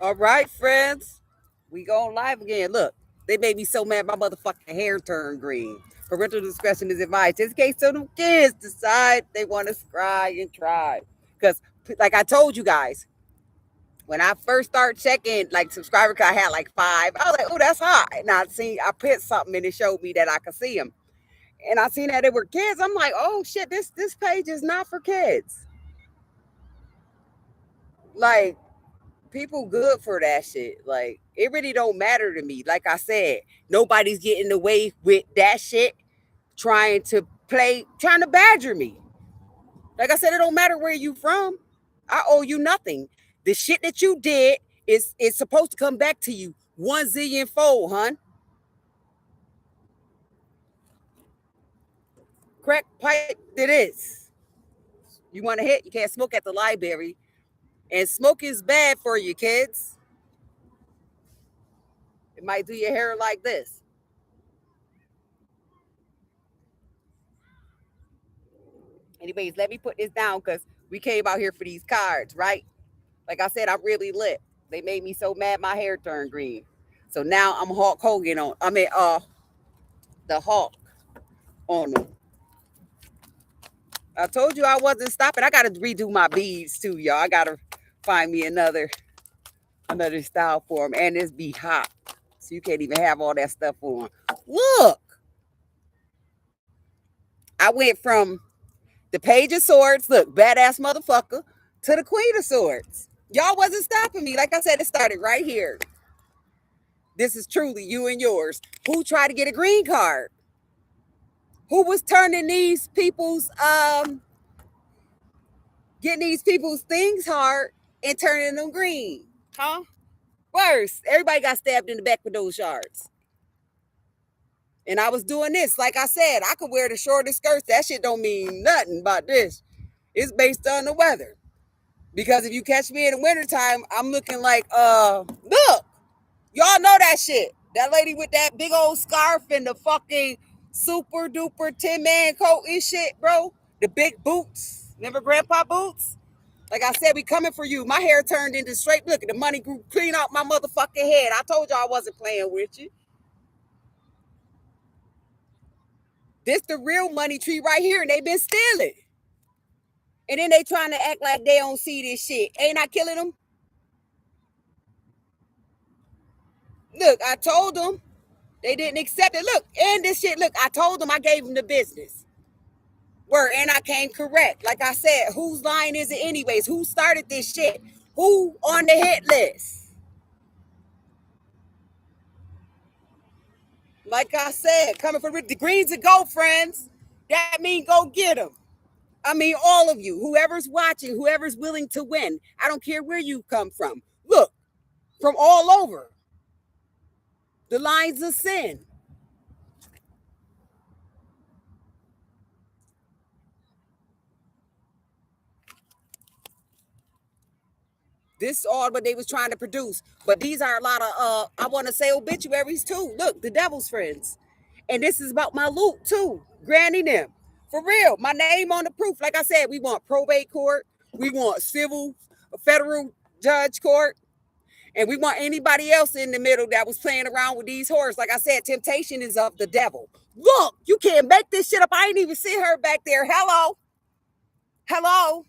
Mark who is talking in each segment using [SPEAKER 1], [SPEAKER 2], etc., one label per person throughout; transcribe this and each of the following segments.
[SPEAKER 1] All right, friends. We going live again. Look, they made me so mad my motherfucking hair turned green. Parental discretion is advised. Just in case some of them kids decide they want to scry and try. Because, like I told you guys, when I first started checking, like subscriber, cause I had like 5. I was like, oh, that's hot. And I put something and it showed me that I could see them. And I seen that they were kids. I'm like, oh shit, this page is not for kids. Like, people good for that shit. Like, it really don't matter to me. Like I said, nobody's getting away with that shit trying to badger me. Like I said, it don't matter where you from. I owe you nothing. The shit that you did is supposed to come back to you 1 zillion fold, hun. Crack pipe it is. You want to hit? You can't smoke at the library. And smoke is bad for you, kids. It might do your hair like this. Anyways, let me put this down because we came out here for these cards, right? Like I said, I'm really lit. They made me so mad my hair turned green. So now I'm Hulk Hogan on. The Hulk on them. I told you I wasn't stopping. I gotta redo my beads too, y'all. I gotta find me another style for them. And this be hot. So you can't even have all that stuff on. Look. I went from the Page of Swords, look, badass motherfucker, to the Queen of Swords. Y'all wasn't stopping me. Like I said, it started right here. This is truly you and yours. Who tried to get a green card? Who was turning these people's getting these people's things hard and turning them green? Huh? Worse. Everybody got stabbed in the back with those shards. And I was doing this. Like I said, I could wear the shortest skirts. That shit don't mean nothing about this. It's based on the weather. Because if you catch me in the wintertime, I'm looking like, look, y'all know that shit. That lady with that big old scarf and the fucking super duper Tin Man coat and shit, bro. The big boots. Remember Grandpa Boots? Like I said, we coming for you. My hair turned into straight. Look, the money grew clean out my motherfucking head. I told y'all I wasn't playing with you. This the real money tree right here, and they been stealing. And then they trying to act like they don't see this shit. Ain't I killing them? Look, I told them. They didn't accept it. Look, and this shit, look, I told them I gave them the business. Word, and I came correct. Like I said, whose line is it anyways? Who started this shit? Who on the hit list? Like I said, coming for the greens and gold, friends. That mean go get them. I mean, all of you, whoever's watching, whoever's willing to win. I don't care where you come from. Look, from all over. The lines of sin. This all what they was trying to produce. But these are a lot of I want to say obituaries too. Look, the devil's friends. And this is about my loot too. Granting them. For real. My name on the proof. Like I said, we want probate court. We want civil, federal judge court. And we want anybody else in the middle that was playing around with these horrors. Like I said, temptation is of the devil. Look, you can't make this shit up. I ain't even see her back there. Hello. Hello.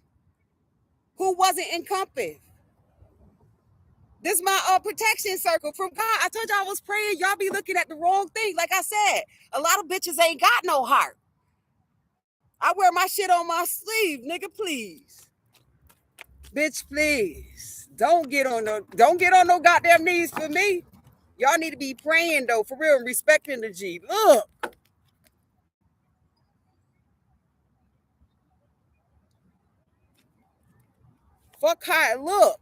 [SPEAKER 1] Who wasn't encompassed? This is my protection circle from God. I told y'all I was praying. Y'all be looking at the wrong thing. Like I said, a lot of bitches ain't got no heart. I wear my shit on my sleeve, nigga. Please, bitch, please don't get on no goddamn knees for me. Y'all need to be praying though, for real, and respecting the G. Look, fuck how it look.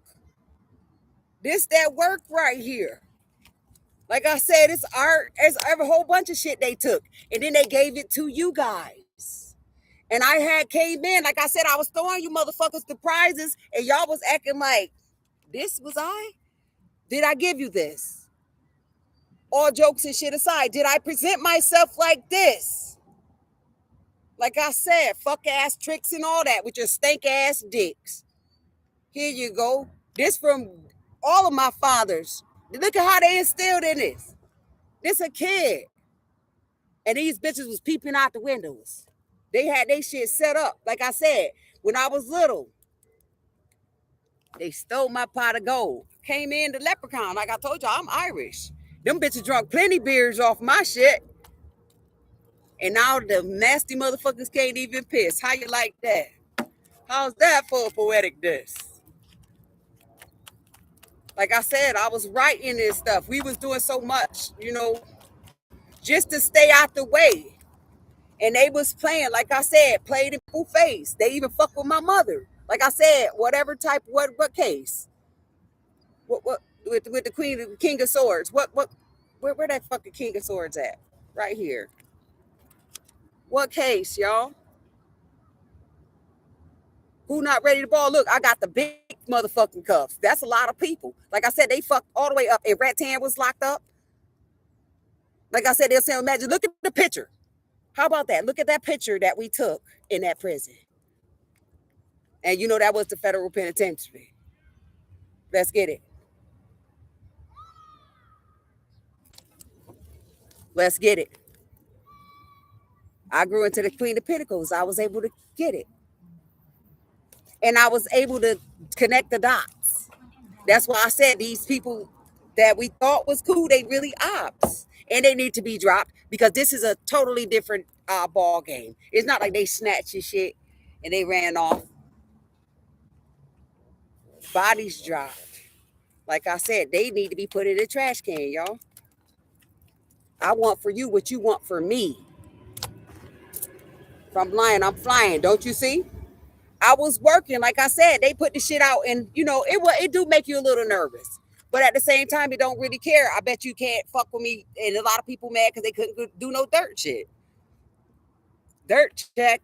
[SPEAKER 1] This that work right here. Like I said, it's art. It's a whole bunch of shit they took, and then they gave it to you guys. And I had came in, like I said, I was throwing you motherfuckers the prizes, and y'all was acting like, this was I? Did I give you this? All jokes and shit aside, did I present myself like this? Like I said, fuck ass tricks and all that with your stank ass dicks. Here you go. This from All of my fathers. Look at how they instilled in this. This a kid. And these bitches was peeping out the windows. They had they shit set up. Like I said, when I was little, they stole my pot of gold. Came in the leprechaun. Like I told y'all, I'm Irish. Them bitches drunk plenty beers off my shit. And now the nasty motherfuckers can't even piss. How you like that? How's that for a poetic diss? Like I said, I was writing this stuff. We was doing so much, just to stay out the way. And they was playing, like I said, played in full face. They even fuck with my mother. Like I said, whatever type, what case? What with the queen, the king of swords? Where that fucking king of swords at? Right here. What case, y'all? Who not ready to ball? Look, I got the big motherfucking cuffs. That's a lot of people. Like I said, they fucked all the way up. And Rattan was locked up. Like I said, they'll say, imagine, look at the picture. How about that? Look at that picture that we took in that prison. And that was the federal penitentiary. Let's get it. Let's get it. I grew into the Queen of Pentacles. I was able to get it. And I was able to connect the dots. That's why I said these people that we thought was cool, they really ops. And they need to be dropped because this is a totally different ball game. It's not like they snatched your shit and they ran off. Bodies dropped. Like I said, they need to be put in the trash can, y'all. I want for you what you want for me. If I'm lying, I'm flying. Don't you see? I was working, like I said, they put the shit out, and it do make you a little nervous. But at the same time, you don't really care. I bet you can't fuck with me, and a lot of people mad because they couldn't do no dirt shit. Dirt check.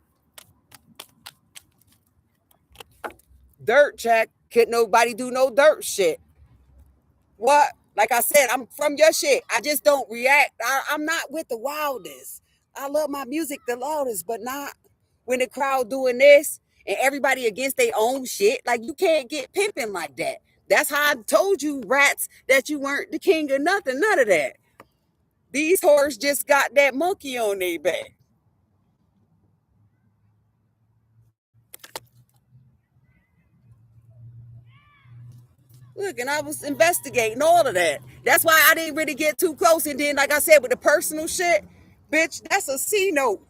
[SPEAKER 1] Dirt check. Couldn't nobody do no dirt shit. What? Like I said, I'm from your shit. I just don't react. I'm not with the wildest. I love my music the loudest, but not when the crowd doing this and everybody against their own shit. Like, you can't get pimping like that. That's how I told you, rats, that you weren't the king of nothing. None of that. These whores just got that monkey on their back. Look, and I was investigating all of that. That's why I didn't really get too close. And then, like I said, with the personal shit, bitch, that's a C note.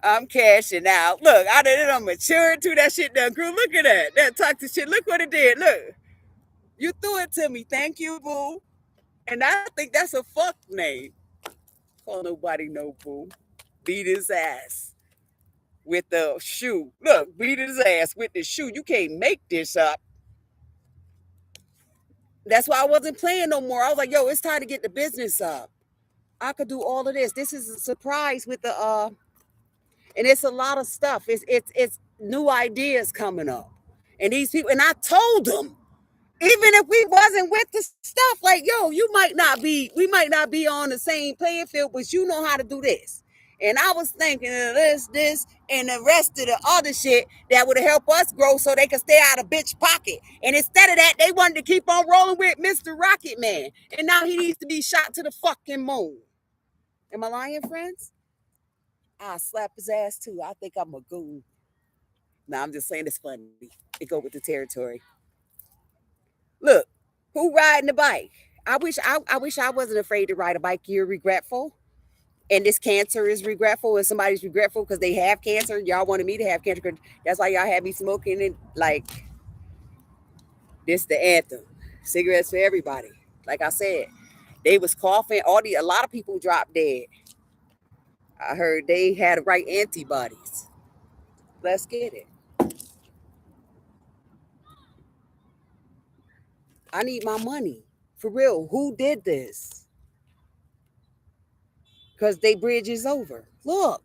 [SPEAKER 1] I'm cashing out. Look, I'm maturing to that shit done grew. Look at that. That toxic shit. Look what it did. Look. You threw it to me. Thank you, boo. And I think that's a fuck name. Call nobody no boo. Beat his ass with the shoe. Look, beat his ass with the shoe. You can't make this up. That's why I wasn't playing no more. I was like, yo, it's time to get the business up. I could do all of this. This is a surprise with the and it's a lot of stuff. It's new ideas coming up. And these people, and I told them, even if we wasn't with the stuff, like, yo, we might not be on the same playing field, but you know how to do this. And I was thinking of this, and the rest of the other shit that would help us grow so they could stay out of bitch pocket. And instead of that, they wanted to keep on rolling with Mr. Rocket Man. And now he needs to be shot to the fucking moon. Am I lying, friends? I'll slap his ass too. I think I'm a goon. Nah, I'm just saying it's funny. It go with the territory. Look, who riding the bike? I wish I wasn't afraid to ride a bike. You're regretful. And this cancer is regretful, and somebody's regretful because they have cancer. Y'all wanted me to have cancer. That's why y'all had me smoking it. Like, this the anthem. Cigarettes for everybody. Like I said, they was coughing. A lot of people dropped dead. I heard they had the right antibodies. Let's get it. I need my money. For real. Who did this? Because they bridge is over. Look.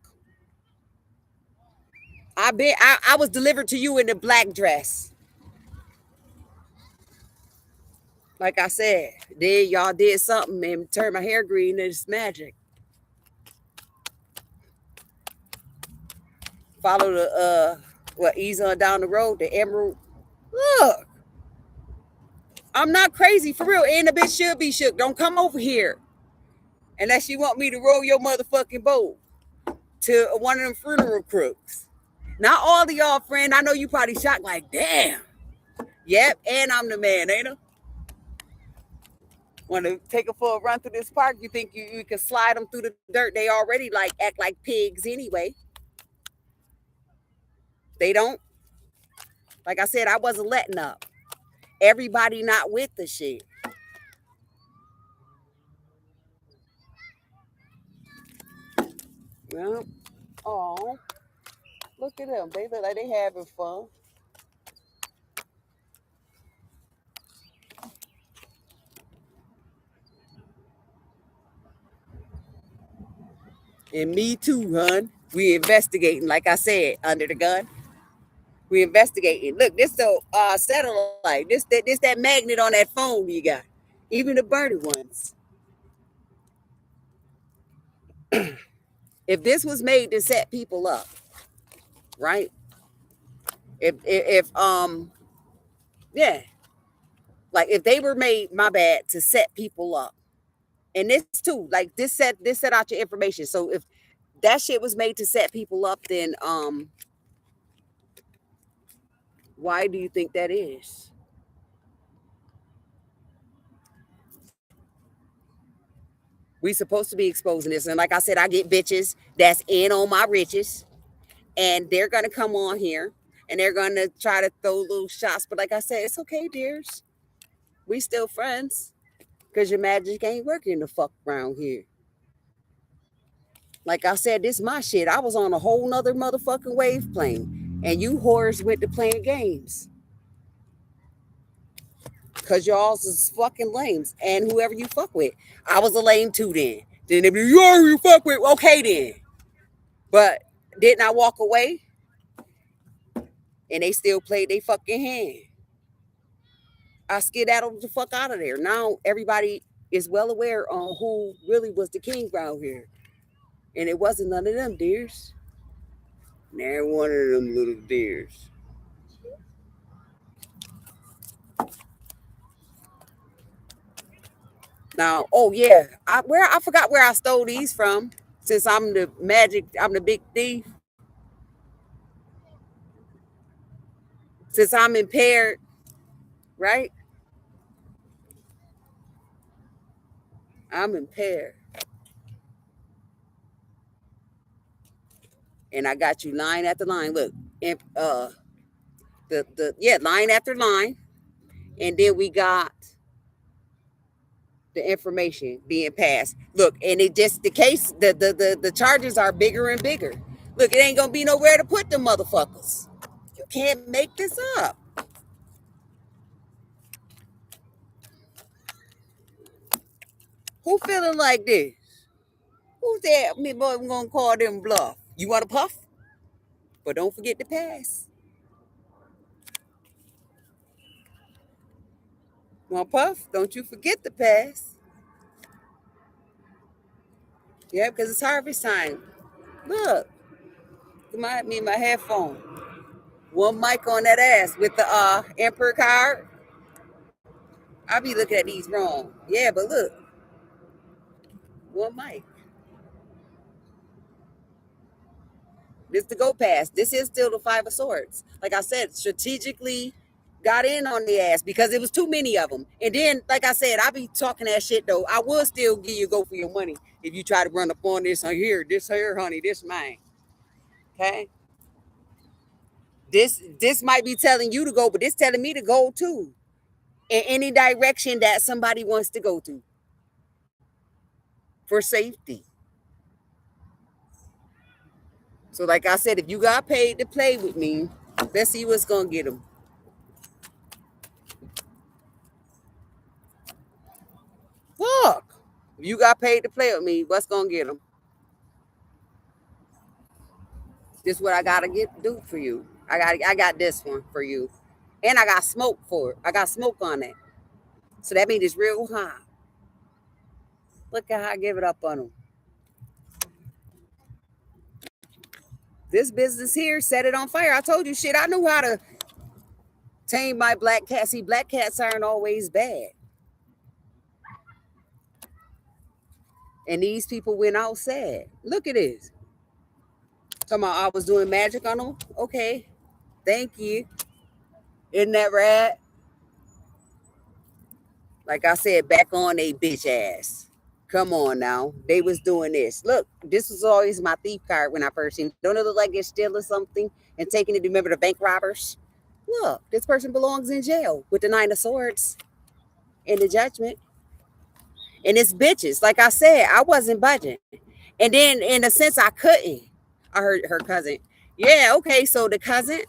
[SPEAKER 1] I was delivered to you in the black dress. Like I said, then y'all did something and turned my hair green and it's magic. Follow the Well, ease on down the road, the Emerald. Look, I'm not crazy for real. And the bitch should be shook. Don't come over here unless you want me to roll your motherfucking boat to one of them funeral crooks. Not all of y'all, friend. I know you probably shocked like, damn. Yep, and I'm the man, ain't I? Want to take her for a run through this park? You think you can slide them through the dirt? They already like act like pigs anyway. They don't. Like I said, I wasn't letting up. Everybody not with the shit. Well, oh, look at them. They look like they having fun. And me too, hun. We investigating, like I said, under the gun. We investigating. Look, this the satellite. This that magnet on that phone you got. Even the burning ones. If this was made to set people up, right? If yeah, like if they were made, my bad, to set people up, and this too, like this set out your information. So if that shit was made to set people up, then why do you think that is? We supposed to be exposing this, and like I said, I get bitches that's in on my riches, and they're gonna come on here and they're gonna try to throw little shots. But like I said, it's okay, dears. We still friends because your magic ain't working the fuck around here. Like I said, this my shit. I was on a whole nother motherfucking wave plane, and you whores went to playing games because y'all's is fucking lames, and whoever you fuck with. I was a lame too then. Then they be, you fuck with, okay then. But didn't I walk away? And they still played their fucking hand. I skedaddled the fuck out of there. Now everybody is well aware on who really was the king around here. And it wasn't none of them deers. They're one of them little deers. Now, oh yeah, I forgot where I stole these from. Since I'm the magic, I'm the big thief. Since I'm impaired, right? I'm impaired, and I got you line after line. Look, and the yeah, line after line, and then we got the information being passed. Look, and it just the case, the charges are bigger and bigger. Look, it ain't gonna be nowhere to put them motherfuckers. You can't make this up. Who feeling like this? Who's that? Me boy, I'm gonna call them bluff. You want to puff? But don't forget to pass. Want to puff? Don't you forget to pass. Yeah, because it's harvest time. Look, me and my headphone. One mic on that ass with the Emperor card. I be looking at these wrong. Yeah, but look, one mic. This the go pass. This is still the Five of Swords. Like I said, strategically got in on the ass because it was too many of them. And then, like I said, I be talking that shit though. I will still give you a go for your money if you try to run up on this here, honey, this mine. Okay. This might be telling you to go, but this telling me to go too. In any direction that somebody wants to go to for safety. So, like I said, if you got paid to play with me, let's see what's gonna get them. Look, if you got paid to play with me, what's gonna get them? This is what I gotta do for you. I got this one for you, and I got smoke for it. I got smoke on it, so that means it's real high. Look at how I give it up on them. This business here set it on fire. I told you shit. I knew how to tame my black cat. See, black cats aren't always bad. And these people went out sad. Look at this. Talking about I was doing magic on them. Okay. Thank you. Isn't that rad? Like I said, back on they bitch ass. Come on now. They was doing this. Look, this was always my thief card when I first seen it. Don't it look like they're stealing something and taking it? Remember the bank robbers? Look, this person belongs in jail with the 9 of swords and the judgment. And it's bitches. Like I said, I wasn't budging. And then in a sense I couldn't. I heard her cousin. Yeah, okay. So the cousin,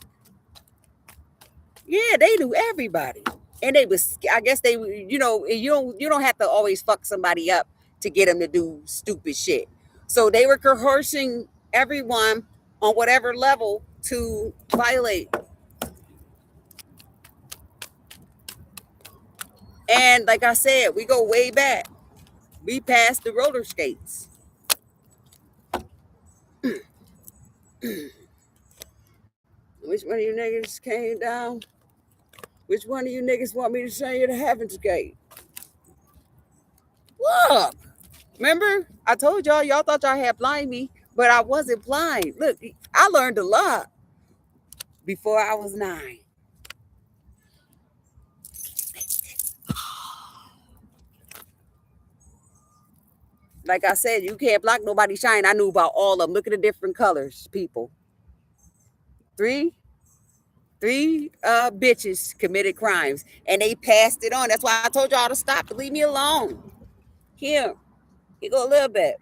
[SPEAKER 1] yeah, they knew everybody. And they was, I guess they, you don't have to always fuck somebody up to get them to do stupid shit. So they were coercing everyone on whatever level to violate. And like I said, we go way back. We passed the roller skates. Which one of you niggas came down? Which one of you niggas want me to show you the heaven's gate? Look, remember? I told y'all thought y'all had blind me, but I wasn't blind. Look, I learned a lot before I was 9. Like I said, you can't block nobody shine. I knew about all of them. Look at the different colors, people. Three bitches committed crimes and they passed it on. That's why I told y'all to stop, to leave me alone. Here go a little bit.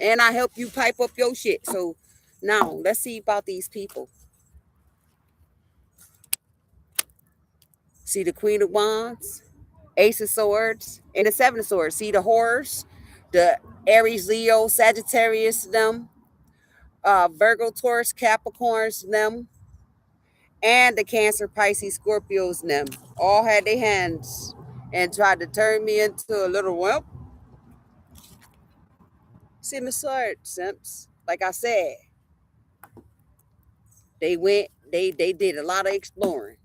[SPEAKER 1] And I help you pipe up your shit. So now let's see about these people. See the Queen of Wands, Ace of Swords, and the 7 of Swords. See the horrors, the Aries, Leo, Sagittarius, them, Virgo, Taurus, Capricorns, them, and the Cancer, Pisces, Scorpios, them. All had their hands and tried to turn me into a little wimp. See my sword, simps. Like I said, they did a lot of exploring.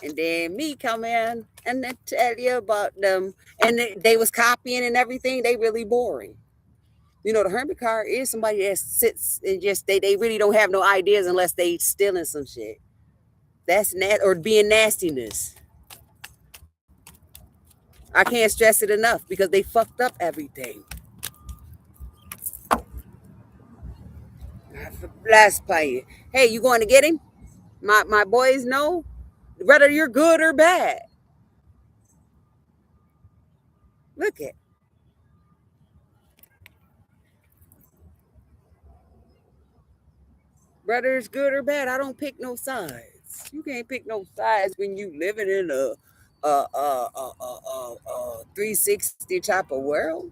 [SPEAKER 1] And then me come in and then tell you about them. And they was copying and everything. They really boring. You know, the hermit card is somebody that sits and just, they really don't have no ideas unless they stealing some shit. That's or being nastiness. I can't stress it enough because they fucked up everything. Blessed by you. Hey, you going to get him? My boys know whether you're good or bad. Look at. Whether it's good or bad, I don't pick no sides. You can't pick no sides when you living in a 360 type of world.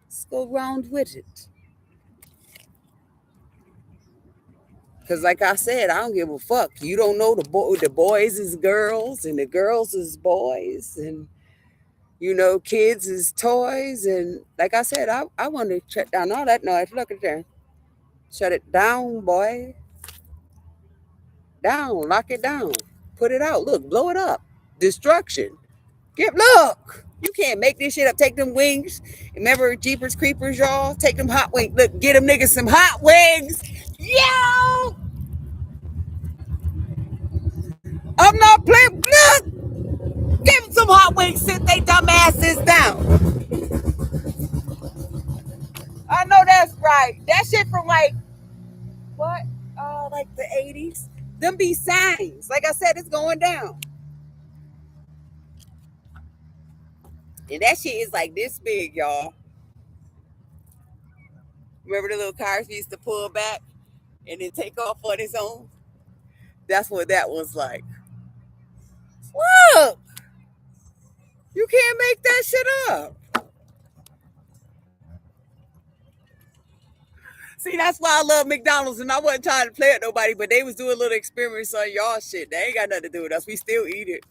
[SPEAKER 1] Let's go round with it. Because like I said, I don't give a fuck. You don't know the boys is girls and the girls is boys and, you know, kids is toys. And like I said, I want to shut down all that noise. Look at there. Shut it down, boy. Down. Lock it down. Put it out. Look, blow it up. Destruction. Look. You can't make this shit up. Take them wings. Remember Jeepers Creepers, y'all? Take them hot wings. Look, get them niggas some hot wings. Yo! I'm not playing. Look! Give them some hot wings. Sit they dumb asses down. I know that's right. That shit from like, what? Like the 80s. Them be signs. Like I said, it's going down. And that shit is like this big, y'all. Remember the little cars we used to pull back and then take off on its own? That's what that was like. Look! You can't make that shit up. See, that's why I love McDonald's, and I wasn't trying to play at nobody, but they was doing little experiments on y'all shit. They ain't got nothing to do with us. We still eat it.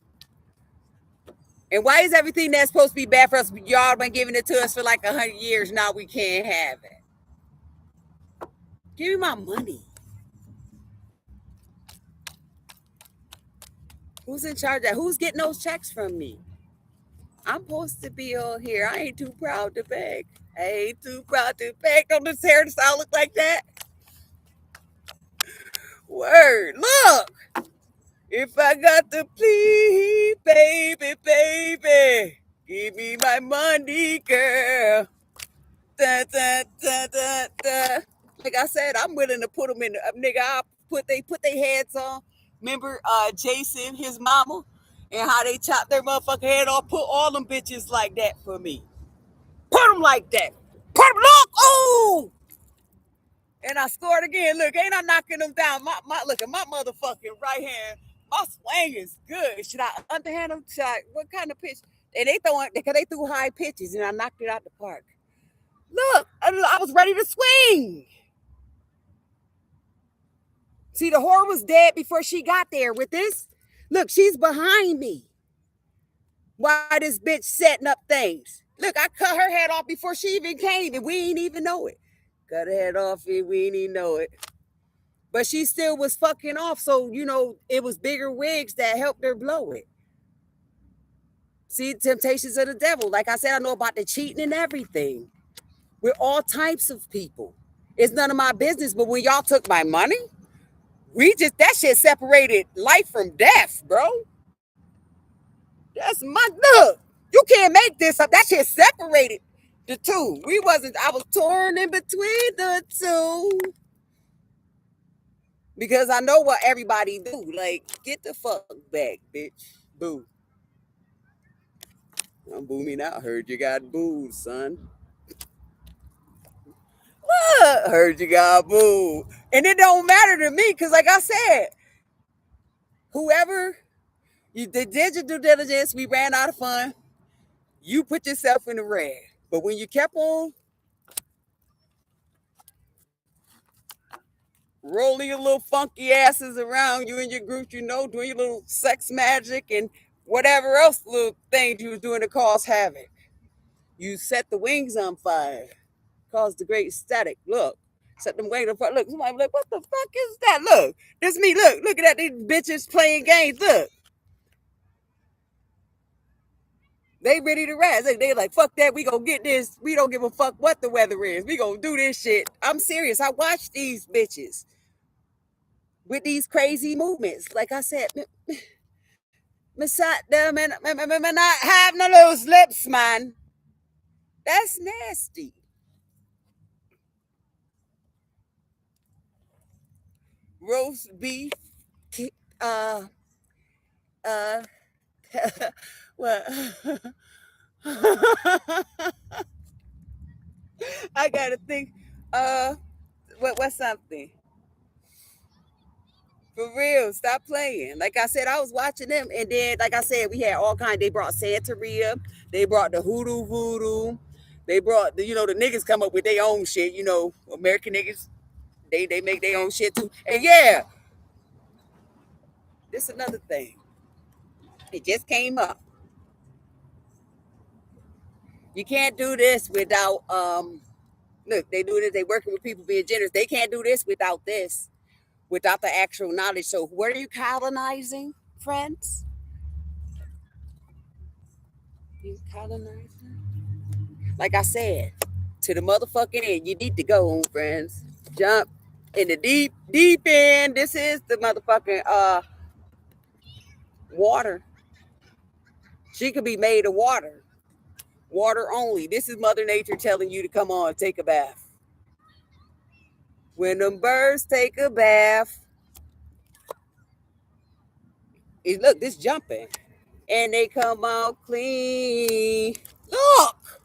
[SPEAKER 1] And why is everything that's supposed to be bad for us, y'all been giving it to us for like 100 years now? We can't have it. Give me my money. Who's in charge of that? Who's getting those checks from me? I'm supposed to be on here. I ain't too proud to beg. I ain't too proud to beg. Don't this hairstyle look like that? Word. Look. If I got to please, baby, baby, give me my money, girl. Da, da, da, da, da. Like I said, I'm willing to put them in. Nigga, I put their heads on. Remember Jason, his mama, and how they chopped their motherfucking head off? Put all them bitches like that for me. Put them like that. Put them, look, oh! And I scored again. Look, ain't I knocking them down? Look at my motherfucking right hand. My swing is good. Should I underhand them? What kind of pitch? And they throwing because they threw high pitches, and I knocked it out the park. Look, I was ready to swing. See, the whore was dead before she got there with this. Look, she's behind me. Why this bitch setting up things? Look, I cut her head off before she even came, and we ain't even know it. Cut her head off, and we ain't even know it. But she still was fucking off. So, it was bigger wigs that helped her blow it. See, temptations of the devil. Like I said, I know about the cheating and everything. With all types of people. It's none of my business. But when y'all took my money, that shit separated life from death, bro. That's look. You can't make this up. That shit separated the two. I was torn in between the two. Because I know what everybody do. Like, get the fuck back, bitch. Boo. I'm booming out. Heard you got booed, son. What? Heard you got booed. And it don't matter to me because, like I said, whoever you did your due diligence, we ran out of fun. You put yourself in the red. But when you kept on rolling your little funky asses around, you and your group, doing your little sex magic and whatever else little things you was doing to cause havoc. You set the wings on fire, caused the great static. Look, set them wings on fire. Look, somebody be like, what the fuck is that? Look, this me. Look at that. These bitches playing games. Look. They ready to rise. They like, fuck that. We gonna get this. We don't give a fuck what the weather is. We gonna do this shit. I'm serious. I watch these bitches with these crazy movements. Like I said, me sat there, man, not have no loose lips, man. That's nasty. Roast beef, what? I gotta think. What's something? For real, stop playing. Like I said, I was watching them, and then, like I said, we had all kinds. They brought Santeria, they brought the hoodoo voodoo, they brought the niggas come up with their own shit. American niggas, they make their own shit too. And yeah, this is another thing. It just came up. You can't do this without look, they do this, they working with people being generous. They can't do this without this, without the actual knowledge. So what are you colonizing, friends? You colonizing? Like I said, to the motherfucking end, you need to go, friends. Jump in the deep, deep end. This is the motherfucking water. She could be made of water. Water only. This is Mother Nature telling you to come on, take a bath. When them birds take a bath, look, this jumping. And they come out clean. Look!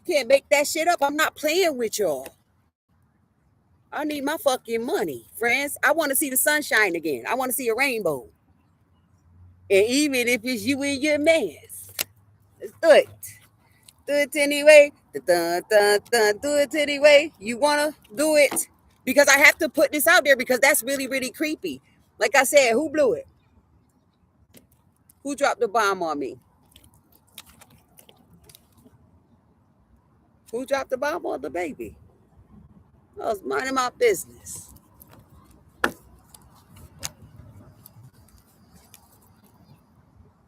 [SPEAKER 1] Can't make that shit up. I'm not playing with y'all. I need my fucking money, friends. I want to see the sunshine again. I want to see a rainbow. And even if it's you and your mans, let's do it. Do it anyway. Dun, dun, dun. Do it anyway. You want to do it? Because I have to put this out there because that's really, really creepy. Like I said, who blew it? Who dropped the bomb on me? Who dropped the bomb on the baby? I was minding my business.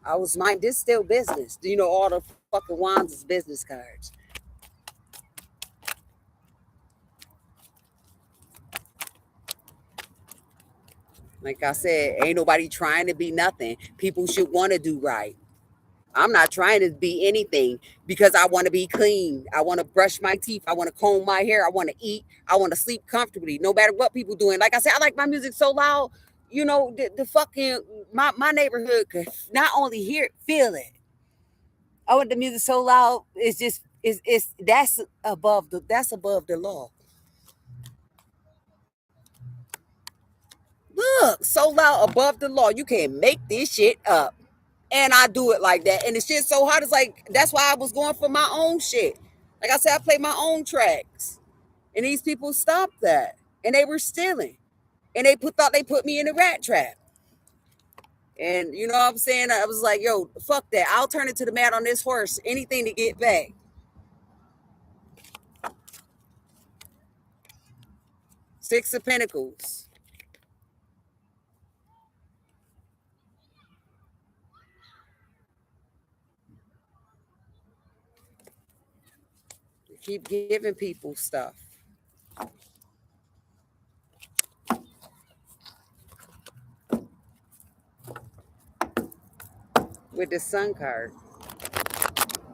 [SPEAKER 1] I was minding this still business. You know, all the fucking wands is business cards. Like I said, ain't nobody trying to be nothing. People should want to do right. I'm not trying to be anything because I want to be clean. I want to brush my teeth. I want to comb my hair. I want to eat. I want to sleep comfortably, no matter what people doing. Like I said, I like my music so loud. You know, the fucking my neighborhood could not only hear it, feel it. I want the music so loud. It's just it's that's above the law. Look, so loud above the law. You can't make this shit up. And I do it like that. And the shit's so hot. It's like that's why I was going for my own shit. Like I said, I play my own tracks. And these people stopped that. And they were stealing. And thought they put me in a rat trap. And you know what I'm saying? I was like, yo, fuck that. I'll turn it to the mat on this horse. Anything to get back. Six of Pentacles. Keep giving people stuff. With the Sun card.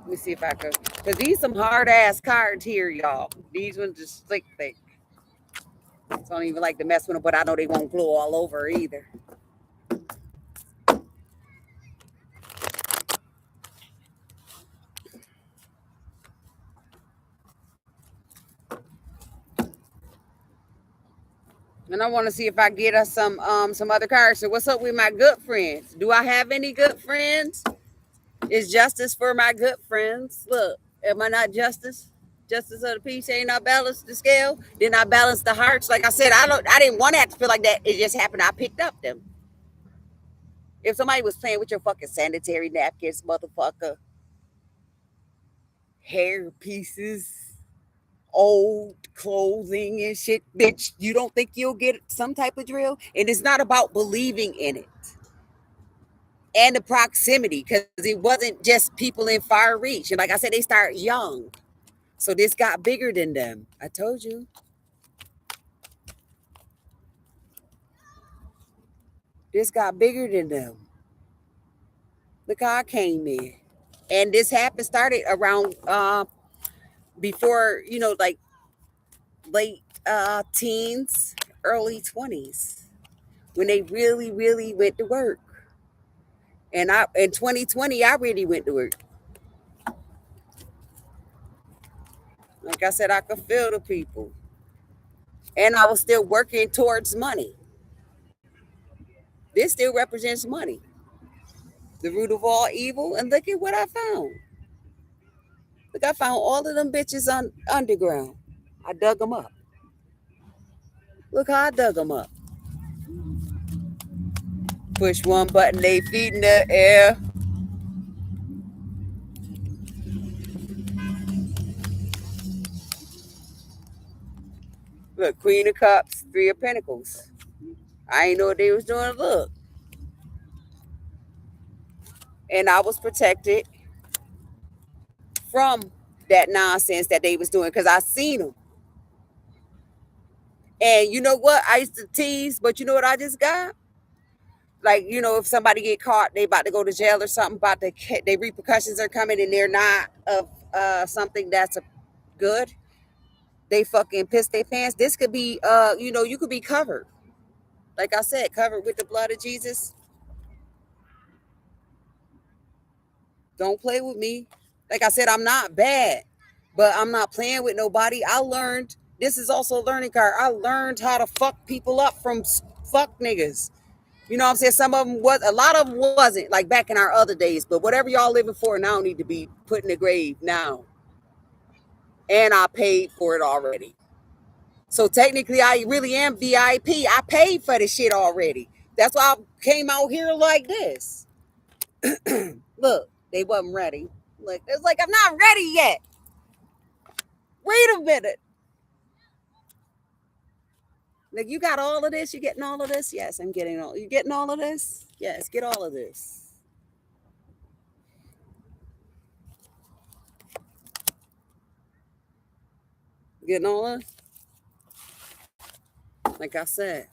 [SPEAKER 1] Let me see if I can. Because these some hard ass cards here, y'all. These ones just thick. So I don't even like to mess with them, but I know they won't glow all over either. And I want to see if I get us some other cards. So what's up with my good friends? Do I have any good friends? Is justice for my good friends? Look, am I not justice? Justice of the peace ain't I balance the scale? Then I balance the hearts. Like I said, I didn't want to have to feel like that. It just happened. I picked up them. If somebody was playing with your fucking sanitary napkins, motherfucker, hair pieces, old clothing and shit, bitch, you don't think you'll get some type of drill? And it's not about believing in it and the proximity, because it wasn't just people in far reach. And like I said, they start young. So this got bigger than them. I told you. This got bigger than them. Look how I came in. And this happened, started around before, you know, like late teens, early 20s, when they really, really went to work. And in 2020, I really went to work. Like I said, I could feel the people. And I was still working towards money. This still represents money. The root of all evil. And look at what I found. Look, I found all of them bitches on underground. I dug them up. Look how I dug them up. Push one button, they feet in the air. Look, Queen of Cups, Three of Pentacles. I ain't know what they was doing. Look. And I was protected from that nonsense that they was doing because I seen them. And you know what? I used to tease, but you know what I just got? Like, you know, if somebody get caught, they about to go to jail or something, about the repercussions are coming and they're not of something that's good. They fucking piss their pants. This could be, you know, you could be covered. Like I said, covered with the blood of Jesus. Don't play with me. Like I said, I'm not bad, but I'm not playing with nobody. I learned, this is also a learning card. I learned how to fuck people up from fuck niggas. You know what I'm saying? Some of them was, a lot of them wasn't, like back in our other days. But whatever y'all living for now need to be put in the grave now. And I paid for it already. So technically, I really am VIP. I paid for the shit already. That's why I came out here like this. Look, they wasn't ready. Look, it's like, I'm not ready yet. Wait a minute. Like, you got all of this? You getting all of this? Yes, I'm getting all. You getting all of this? Yes, get all of this. Getting all of. Like I said,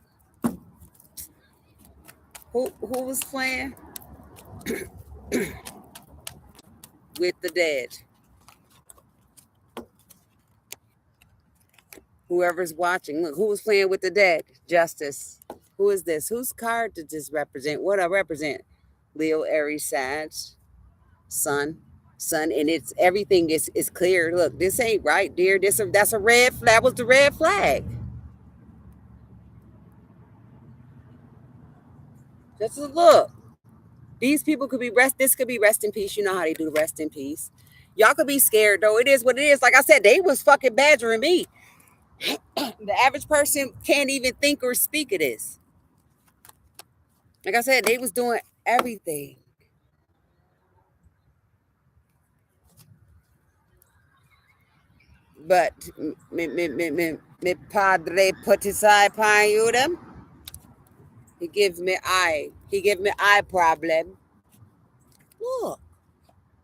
[SPEAKER 1] who was playing with the dead? Whoever's watching, look, who was playing with the dead? Justice. Who is this? Whose card did this represent? What I represent? Leo, Aries, Sag, Sun, and it's everything is clear. Look, this ain't right, dear. That's a red flag. That was the red flag. Just a look. These people could be rest. This could be rest in peace. You know how they do the rest in peace. Y'all could be scared though. It is what it is. Like I said, they was fucking badgering me. The average person can't even think or speak of this. Like I said, they was doing everything. But me padre put his eye upon you them. He gives me eye. He give me eye problem. Look.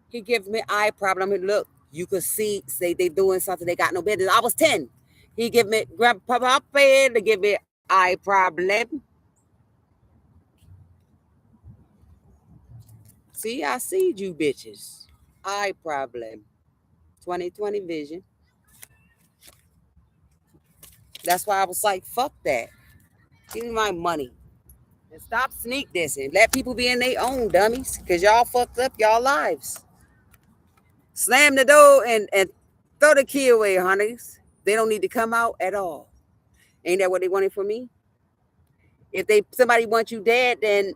[SPEAKER 1] He gives me eye problem. And look, you could see, say they doing something they got no business. I was 10. He give me grandpa to give me eye problem. See, I see you bitches. Eye problem. 2020 vision. That's why I was like, fuck that. Give me my money. And stop sneak dissing. Let people be in their own dummies. Cause y'all fucked up y'all lives. Slam the door and throw the key away, honeys. They don't need to come out at all. Ain't that what they wanted for me? If somebody wants you dead, then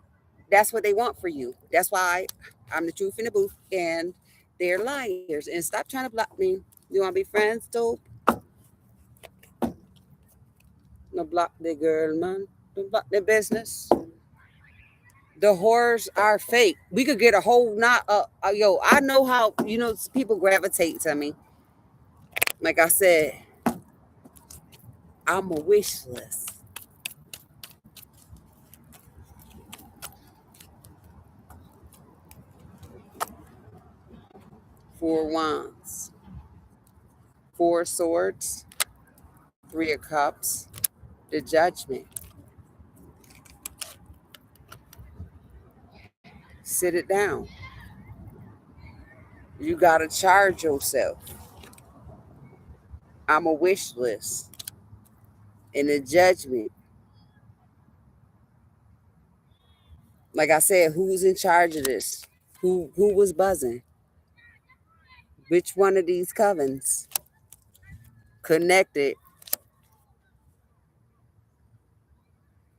[SPEAKER 1] that's what they want for you. That's why I'm the truth in the booth and they're liars. And stop trying to block me. You want to be friends, dope? No, block the girl, man. Don't block their business. The horrors are fake. We could get a whole yo, I know how, people gravitate to me. Like I said, I'm a wish list. Four wands, four swords, three of cups, the judgment. Sit it down. You gotta charge yourself. I'm a wish list. And the judgment. Like I said, who's in charge of this? Who was buzzing? Which one of these covens connected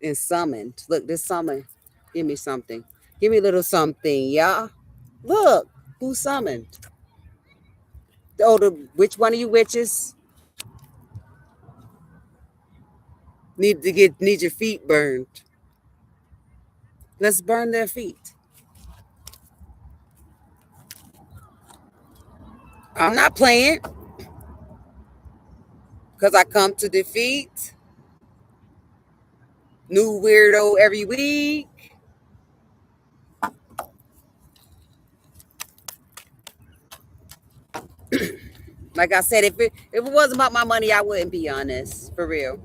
[SPEAKER 1] and summoned? Look, this summon. Give me something. Give me a little something, y'all. Look, who summoned? Oh, which one of you witches need your feet burned? Let's burn their feet. I'm not playing because I come to defeat. New weirdo every week. Like I said, if it wasn't about my money, I wouldn't be on this, for real.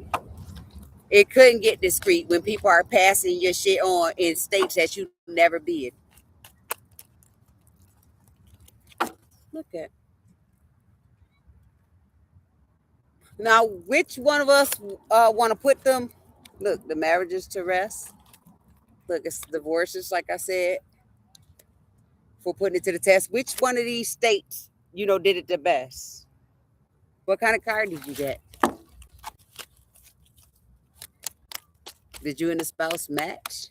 [SPEAKER 1] It couldn't get discreet when people are passing your shit on in states that you never been. Look at. Now, which one of us want to put them? Look, the marriages to rest. Look, it's divorces, like I said, for putting it to the test. Which one of these states, did it the best? What kind of card did you get? Did you and the spouse match?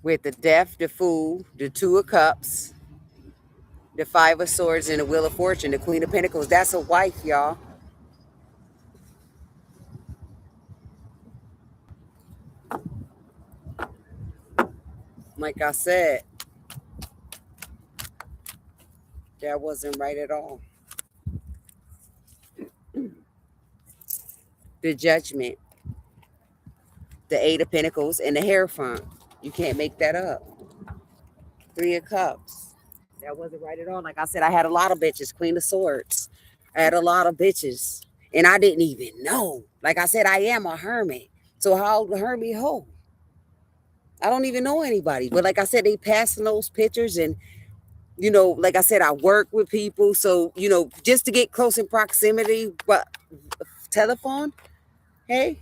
[SPEAKER 1] With the death, the fool, the two of cups, the five of swords, and the wheel of fortune, the queen of pentacles. That's a wife, y'all. Like I said, that wasn't right at all. The Judgment, the Eight of Pentacles, and the Hierophant. You can't make that up. Three of Cups. That wasn't right at all. Like I said, I had a lot of bitches. Queen of Swords. I had a lot of bitches. And I didn't even know. Like I said, I am a hermit. So how the hermit hoe? I don't even know anybody. But like I said, they passing those pictures and like I said, I work with people. So, just to get close in proximity, but telephone, hey,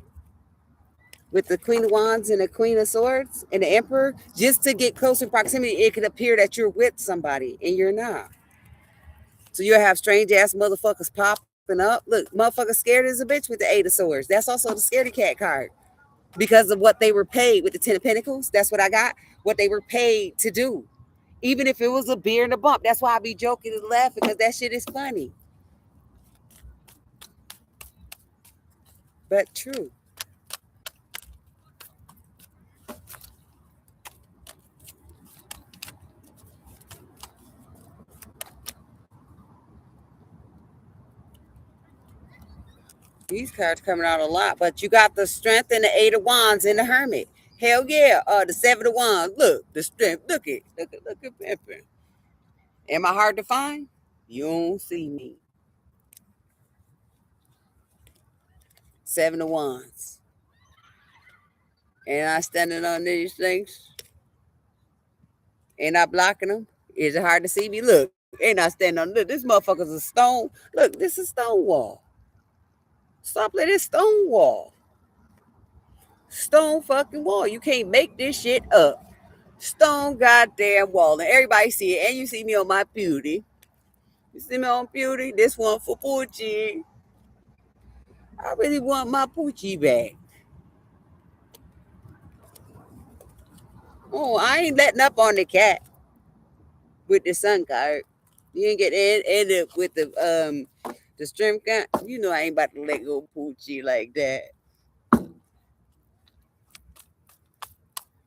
[SPEAKER 1] with the Queen of Wands and the Queen of Swords and the Emperor, just to get close in proximity, it could appear that you're with somebody and you're not. So you'll have strange ass motherfuckers popping up. Look, motherfuckers scared as a bitch with the Eight of Swords. That's also the Scaredy Cat card because of what they were paid with the Ten of Pentacles. That's what I got. What they were paid to do. Even if it was a beer and a bump. That's why I be joking and laughing because that shit is funny. But true. These cards coming out a lot, but you got the Strength and the Eight of Wands and the Hermit. Hell yeah. The Seven of Wands. Look, the Strength. Look at Pimpin'. Am I hard to find? You don't see me. Seven of Wands. And I standing on these things. Ain't I blocking them? Is it hard to see me? Look, ain't I standing on, look, this motherfucker's a stone. Look, this is a stone wall. Stop letting this stone wall. Stone fucking wall. You can't make this shit up. Stone goddamn wall. And everybody see it. And you see me on my beauty. You see me on beauty? This one for Poochie. I really want my Poochie back. Oh, I ain't letting up on the cat with the sun card. You ain't get in with the strength card. You know I ain't about to let go Poochie like that.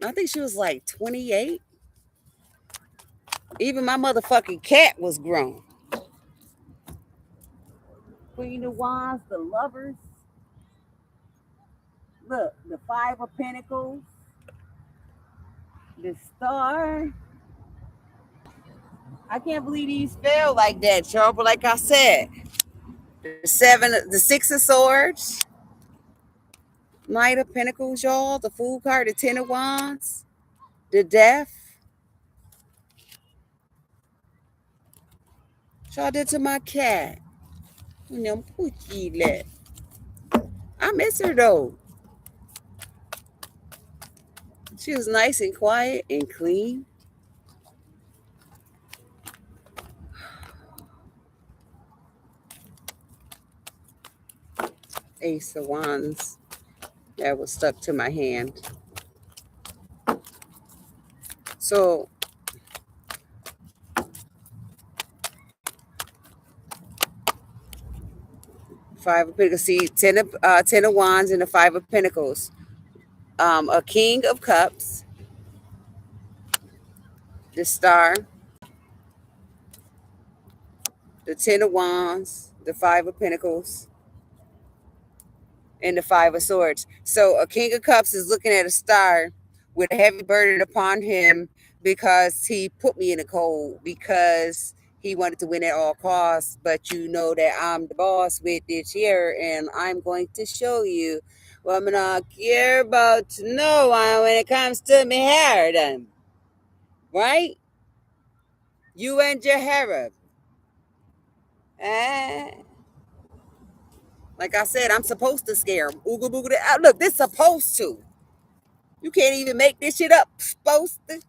[SPEAKER 1] I think she was like 28. Even my motherfucking cat was grown. Queen of Wands, the Lovers. Look, the Five of Pentacles. The Star. I can't believe these fell like that, y'all. But like I said, the Six of Swords, Knight of Pentacles, y'all. The Fool card, the Ten of Wands, the Death. Y'all did to my cat. Poochie left. I miss her though. She was nice and quiet and clean. Ace of Wands. That was stuck to my hand. So Five of Pentacles. See, Ten of Wands and the Five of Pentacles. A King of Cups. The Star. The Ten of Wands. The Five of Pentacles. And the Five of Swords. So a King of Cups is looking at a star with a heavy burden upon him because he put me in a cold, because he wanted to win at all costs. But you know that I'm the boss with this here, and I'm going to show you what I'm not care about to know when it comes to me hair done. Right? You and your hair. Like I said, I'm supposed to scare him. Ooga booga. Look, this supposed to. You can't even make this shit up. Supposed to.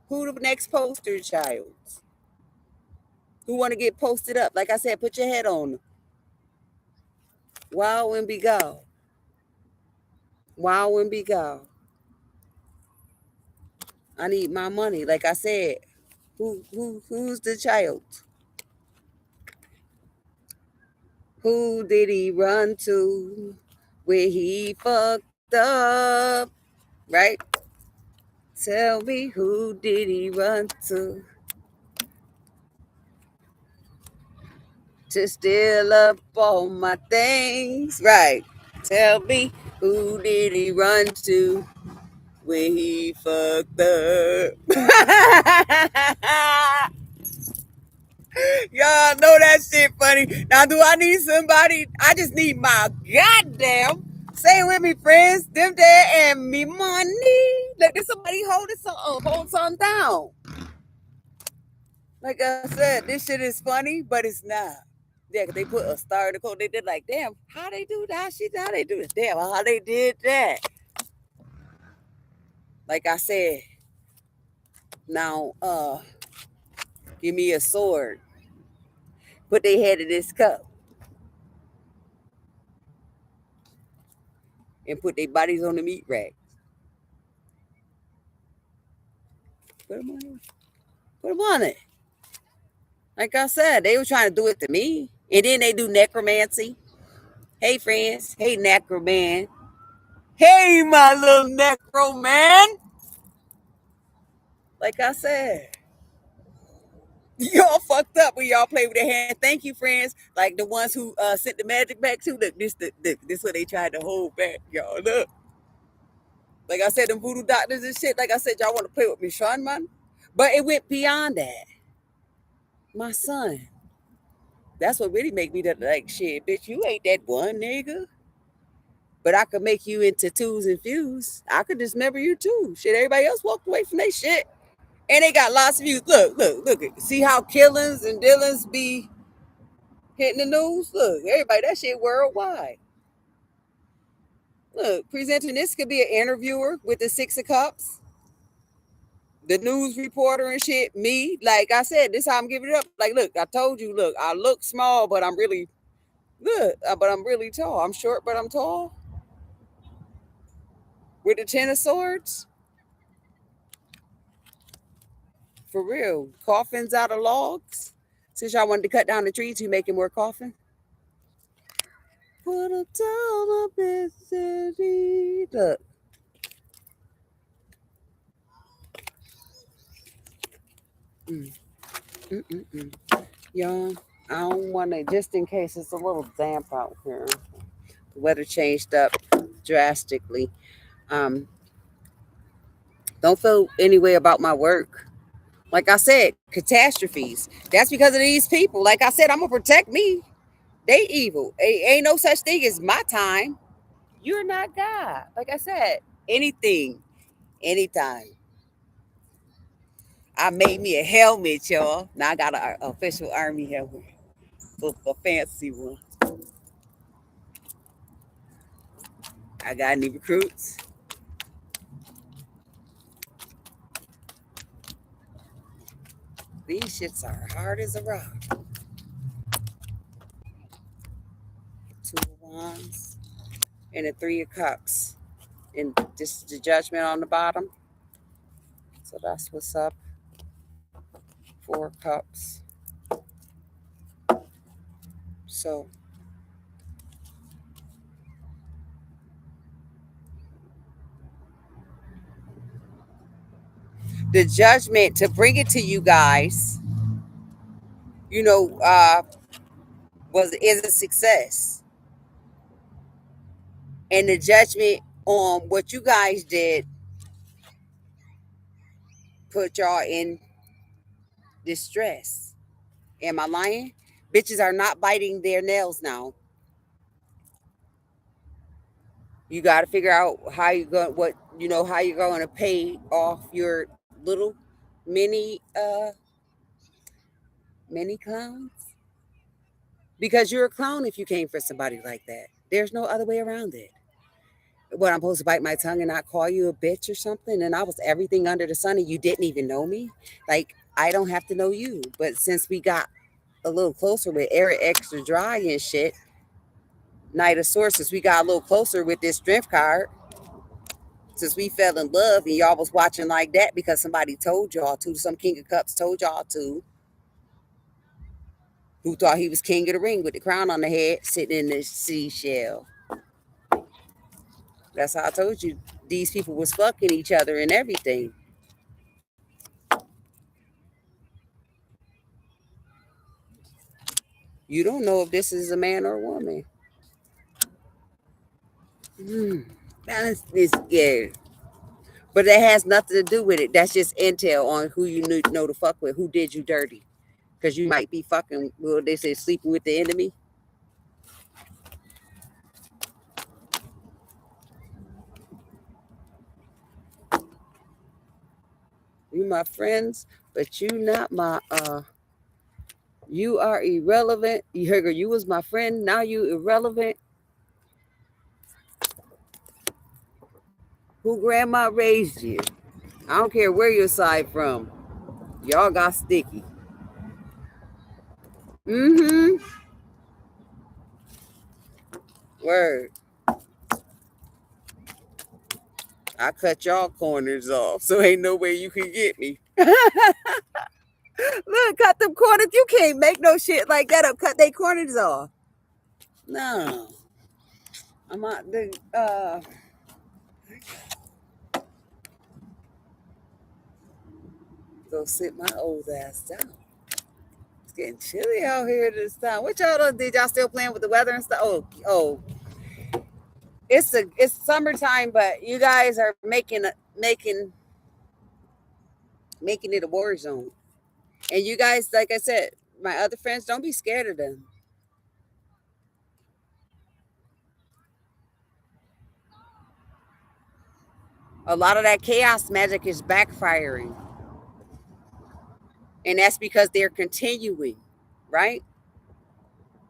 [SPEAKER 1] Who the next poster child? Who want to get posted up? Like I said, put your head on. Wow and be gone. Wow and be gone. I need my money. Like I said, who's the child? Who did he run to when he fucked up? Right? Tell me, who did he run to steal up all my things? Right. Tell me, who did he run to when he fucked up? Y'all know that shit funny. Now, do I need somebody? I just need my goddamn. Say it with me, friends. Them there and me money. Look, there's somebody holding something, hold something down. Like I said, this shit is funny, but it's not. Yeah, 'cause they put a star in the code. They did like, damn, how they do that? How they do this? Damn, how they did that? Like I said, now, give me a sword. Put their head in this cup and put their bodies on the meat rack. Put them on it. Put them on it. Like I said, they were trying to do it to me. And then they do necromancy. Hey, friends. Hey, necroman. Hey, my little necroman. Like I said, y'all fucked up when y'all play with their hand. Thank you, friends. Like the ones who sent the magic back to. Look, this what they tried to hold back, y'all. Look. Like I said, them voodoo doctors and shit. Like I said, y'all want to play with me, Sean, man. But it went beyond that. My son. That's what really make me like, shit, bitch, you ain't that one nigga. But I could make you into twos and fews. I could dismember you too. Shit, everybody else walked away from their shit. And they got lots of views. Look. See how killings and dealings be hitting the news? Look, everybody, that shit worldwide. Look, presenting this could be an interviewer with the Six of Cups. The news reporter and shit, me, like I said, this how I'm giving it up. Like, look, I told you, look, I look small, but I'm really good. But I'm really tall. I'm short, but I'm tall. With the 10 of swords. For real. Coffins out of logs. Since y'all wanted to cut down the trees, you making more coffin? Put a down of this city. Look. Y'all, I don't want to, just in case it's a little damp out here. The weather changed up drastically. Don't feel any way about my work. Like I said, catastrophes. That's because of these people. Like I said, I'm gonna protect me. They evil. Ain't no such thing as my time. You're not God. Like I said, anything, anytime. I made me a helmet, y'all. Now I got an official army helmet, a fancy one. I got any recruits? These shits are hard as a rock. Two of Wands and a Three of Cups. And this is the Judgment on the bottom. So that's what's up. Four Cups. So the Judgment, to bring it to you guys, you know, is a success. And the Judgment on what you guys did put y'all in distress. Am I lying? Bitches are not biting their nails now. You got to figure out how you going, how you're going to pay off your little mini clowns, because you're a clown if you came for somebody like that. There's no other way around it. What, I'm supposed to bite my tongue and not call you a bitch or something? And I was everything under the sun and you didn't even know me? Like, I don't have to know you. But since we got a little closer with Eric Extra Dry and shit, Knight of Swords, since we got a little closer with this strength card, since we fell in love and y'all was watching like that because somebody told y'all to, some King of Cups told y'all to, who thought he was king of the ring with the crown on the head sitting in the seashell. That's how I told you these people was fucking each other and everything. You don't know if this is a man or a woman. That's this scary. But that has nothing to do with it. That's just intel on who you know to fuck with, who did you dirty. Because you might be fucking, well, they say sleeping with the enemy. You my friends, but you not my you are irrelevant. You heard her, you was my friend, now you irrelevant. Who grandma raised you? I don't care where you're side from. Y'all got sticky. Mm-hmm. Word. I cut y'all corners off, so ain't no way you can get me. Look, cut them corners. You can't make no shit like that or cut their corners off. No. I'm out the go sit my old ass down. It's getting chilly out here this time. What y'all done? Did y'all still playing with the weather and stuff? Oh, it's summertime, but you guys are making it a war zone. And you guys, like I said, my other friends, don't be scared of them. A lot of that chaos magic is backfiring. And that's because they're continuing, right?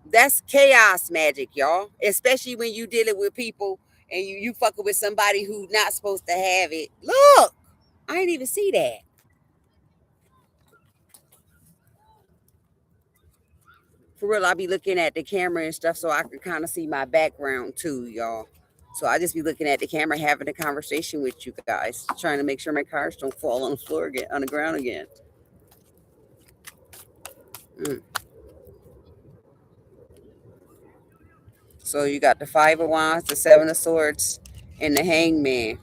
[SPEAKER 1] That's chaos magic, y'all. Especially when you dealing with people and you fucking with somebody who's not supposed to have it. Look, I didn't even see that. For real, I be looking at the camera and stuff so I can kind of see my background too, y'all. So I just be looking at the camera, having a conversation with you guys, trying to make sure my cars don't fall on the floor again, on the ground again. Mm. So you got the Five of Wands, the Seven of Swords, and the Hangman.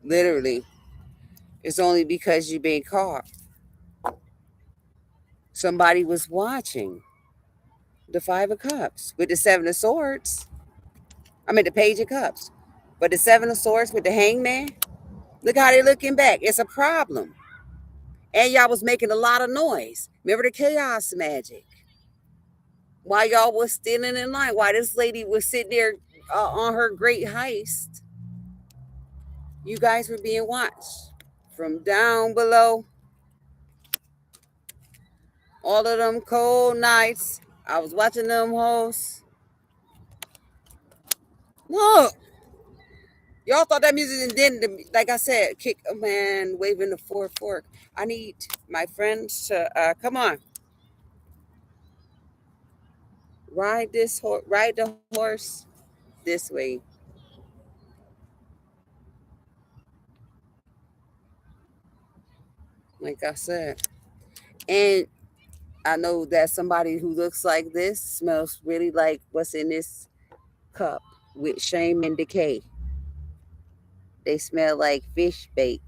[SPEAKER 1] Literally, it's only because you've been caught. Somebody was watching. The Five of Cups with the Seven of Swords. I mean, the Page of Cups. But the Seven of Swords with the Hangman, look how they're looking back. It's a problem. And y'all was making a lot of noise. Remember the chaos magic? While y'all was standing in line, while this lady was sitting there on her great heist, you guys were being watched from down below. All of them cold nights, I was watching them hoes. Look, y'all thought that music, and then, like I said, kick a man waving the fork. I need my friends to come on, ride the horse this way. Like I said, and I know that somebody who looks like this smells really like what's in this cup with shame and decay. They smell like fish bake,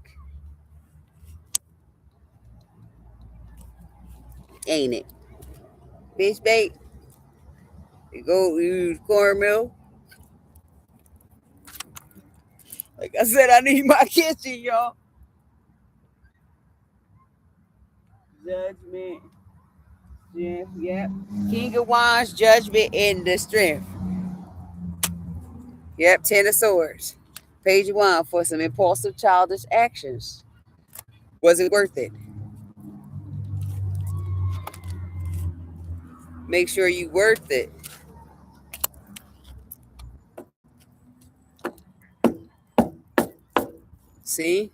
[SPEAKER 1] ain't it? Fish bake. You go use cornmeal. Like I said, I need my kitchen, y'all. Judgment, strength, yep. King of Wands, judgment, and the strength. Yep, Ten of Swords. Page of Wands for some impulsive, childish actions. Was it worth it? Make sure you worth it. See?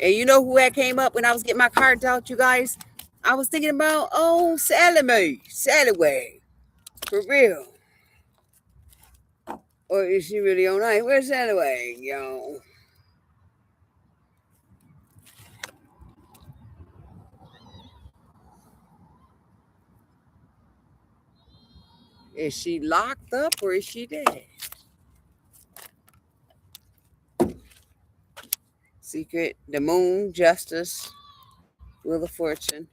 [SPEAKER 1] And you know who that came up when I was getting my cards out, you guys? I was thinking about, oh, Sally Mae, Sally Way. For real. Or is she really on ice? Where's Sally Way, y'all? Is she locked up or is she dead? Secret, the Moon, Justice, Wheel of Fortune,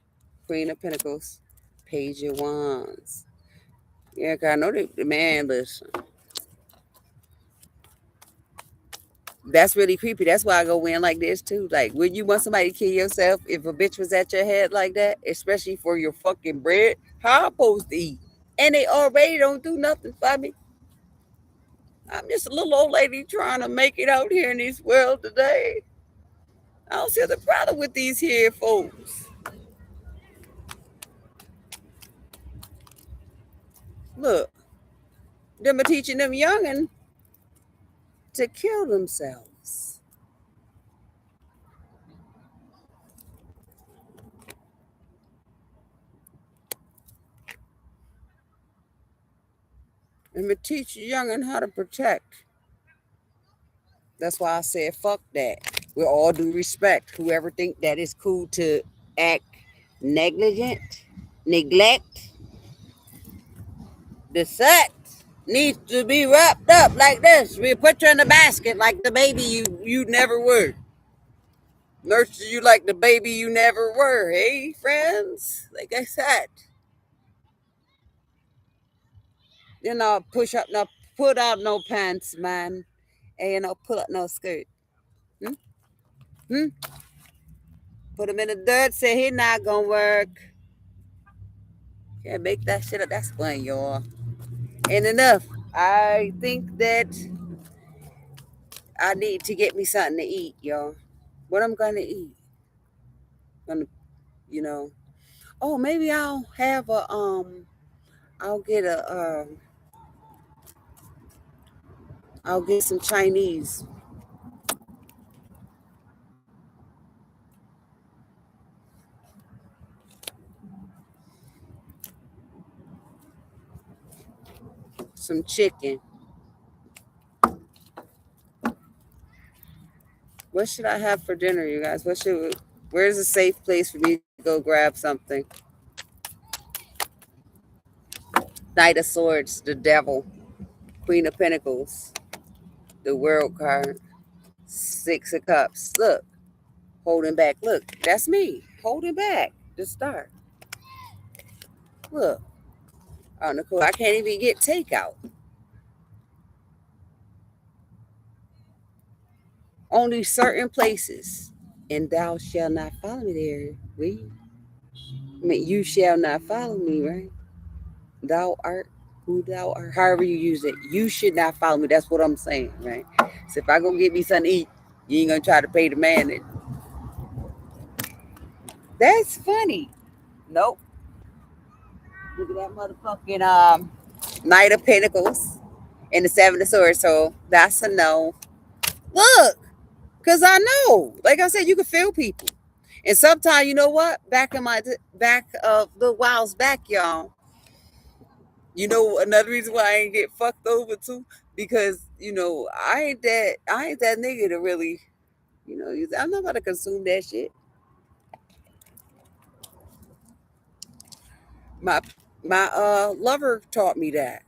[SPEAKER 1] Queen of Pentacles, Page of Wands. Yeah, 'cause I know the man, listen. That's really creepy. That's why I go in like this too. Like, would you want somebody to kill yourself if a bitch was at your head like that? Especially for your fucking bread? How I'm supposed to eat? And they already don't do nothing for me. I'm just a little old lady trying to make it out here in this world today. I don't see the problem with these here folks. Look, them are teaching them youngin' to kill themselves. Them are teach youngin' how to protect. That's why I said fuck that. With all due respect, whoever think that it's cool to act negligent, neglect, the set needs to be wrapped up like this. We put you in the basket like the baby you never were. Nurture you like the baby you never were. Hey, friends, like I said. You know, push up, no, put out no pants, man. And you know, pull up no skirt. Hmm? Hmm? Put him in the dirt, say he not gonna work. Can't make that shit up. That's fun, y'all. And enough. I think that I need to get me something to eat, y'all. What I'm gonna eat? Gonna, you know. Oh, maybe I'll have a I'll get a I'll get some Chinese. Some chicken. What should I have for dinner, you guys? Where's a safe place for me to go grab something? Knight of Swords, the Devil, Queen of Pentacles, the World card, Six of Cups. Look, holding back. Look, that's me holding back to start. Look, oh Nicole, I can't even get takeout. Only certain places, and thou shalt not follow me there. Read. I mean, you shall not follow me, right? Thou art who thou art. However you use it, you should not follow me. That's what I'm saying, right? So if I go get me something to eat, you ain't gonna try to pay the man. That's funny. Nope. Look at that motherfucking Knight of Pentacles and the Seven of Swords. So that's a no. Look, cause I know, like I said, you can feel people, and sometimes you know what? Back of the whiles back, y'all. You know another reason why I ain't get fucked over too, because I ain't that nigga to really, I'm not about to consume that shit. My my lover taught me that.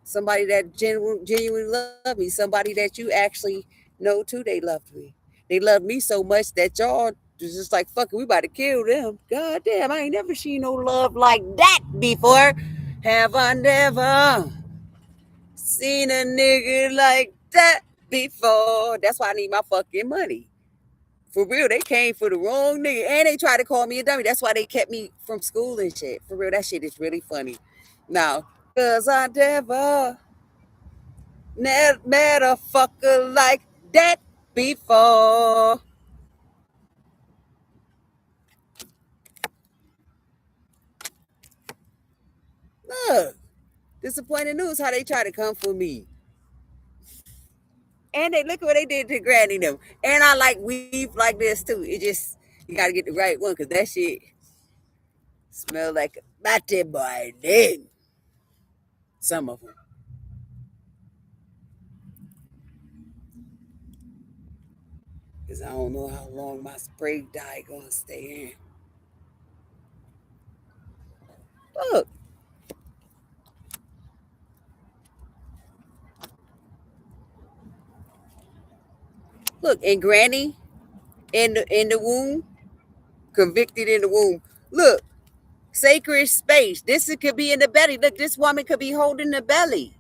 [SPEAKER 1] Somebody that genuinely loved me, somebody that you actually know too, they loved me. They loved me so much that y'all was just like, fuck it, we about to kill them. God damn, I ain't never seen no love like that before. Have I never seen a nigga like that before? That's why I need my fucking money. For real, they came for the wrong nigga. And they tried to call me a dummy. That's why they kept me from school and shit. For real, that shit is really funny. Now, cause I never met a fucker like that before. Look, disappointing news how they try to come for me. And they look what they did to Granny them. And I like weave like this too. It just, you gotta get the right one because that shit smell like a batty boy then. Some of them. Because I don't know how long my spray dye gonna stay in. Look, look, and Granny, in the womb, convicted in the womb. Look, sacred space. Could be in the belly. Look, this woman could be holding the belly.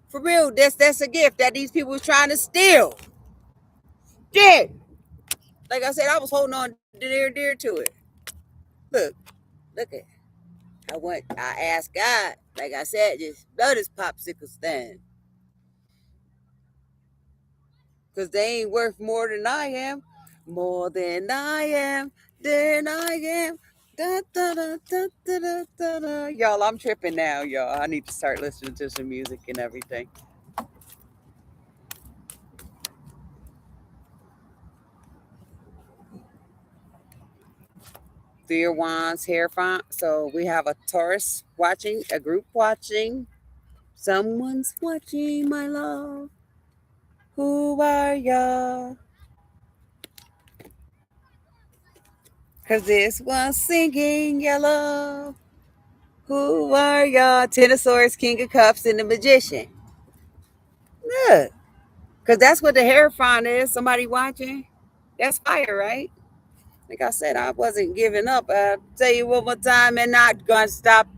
[SPEAKER 1] For real, that's a gift that these people was trying to steal. Yeah. Like I said, I was holding on dear to it. Look, look at. I asked God, like I said, just blow this popsicle stand. Because they ain't worth more than I am. More than I am, than I am. Da, da, da, da, da, da, da, da. Y'all, I'm tripping now, y'all. I need to start listening to some music and everything. Three of Wands, Hierophant. So we have a Taurus watching, a group watching. Someone's watching, my love. Who are y'all? Cause this one's singing your love. Who are y'all? Ten of Swords, King of Cups, and the Magician. Look, cause that's what the Hierophant is. Somebody watching. That's fire, right? Like I said, I wasn't giving up. I'll tell you one more time and not gonna stop.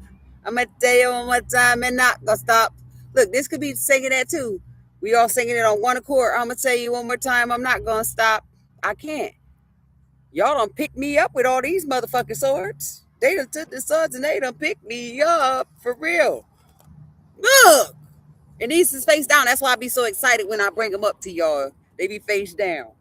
[SPEAKER 1] I'm gonna tell you one more time and not gonna stop. Look, this could be singing that too. We all singing it on one accord. I'm gonna tell you one more time. I'm not gonna stop. I can't. Y'all done pick me up with all these motherfucking swords. They done took the swords and they done picked me up for real. Look, and these is face down. That's why I be so excited when I bring them up to y'all. They be face down.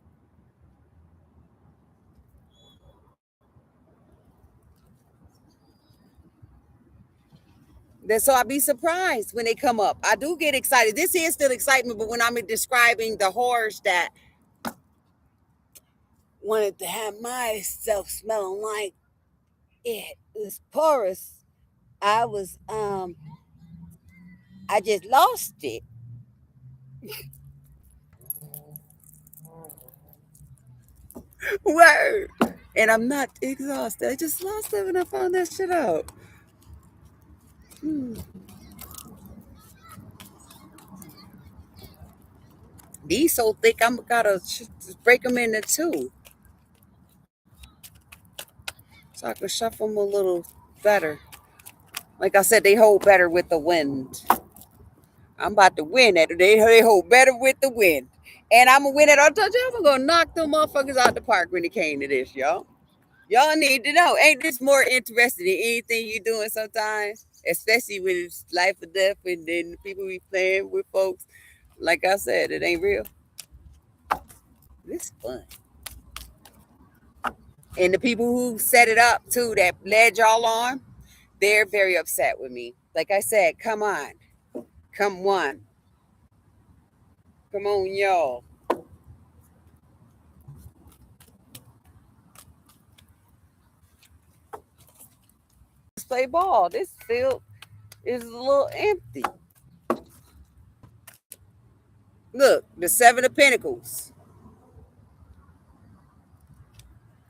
[SPEAKER 1] So I be surprised when they come up. I do get excited. This is still excitement, but when I'm describing the horrors that wanted to have myself smelling like it was porous, I was I just lost it. Word. And I'm not exhausted. I just lost it when I found that shit out. Hmm. These so thick, I'm gotta break them into two so I can shuffle them a little better. Like I said, they hold better with the wind. I'm about to win that. They hold better with the wind. And I'm gonna win it. I told you I'm gonna knock them motherfuckers out the park when it came to this, y'all. Y'all need to know. Ain't this more interesting than anything you doing sometimes? Especially when it's life or death and then the people we playing with folks. Like I said, it ain't real. This is fun. And the people who set it up too, that led y'all on, they're very upset with me. Like I said, come on. Come on. Come on, y'all. Let's play ball. This field is a little empty. Look, the Seven of Pentacles.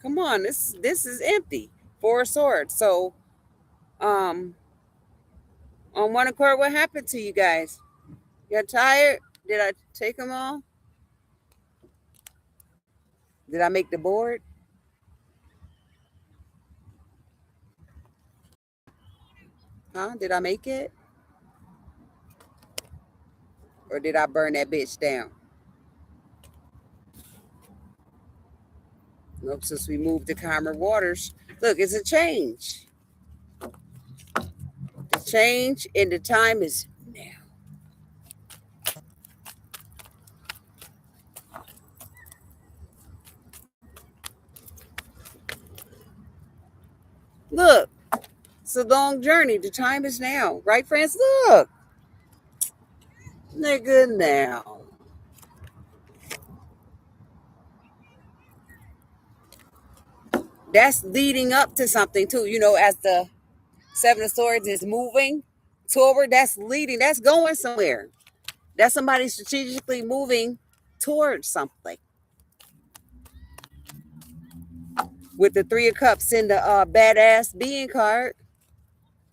[SPEAKER 1] Come on, this is empty. Four of Swords. So, um, on one accord, what happened to you guys? You got tired? Did I take them all? Did I make the board? Huh? Did I make it? Or did I burn that bitch down? Nope, since we moved to calmer waters. Look, it's a change. The change in the time is now. Look, it's a long journey. The time is now. Right, friends? Look. Nigga, now. That's leading up to something, too. You know, as the Seven of Swords is moving toward, that's leading, that's going somewhere. That's somebody strategically moving towards something. With the Three of Cups in the badass being card,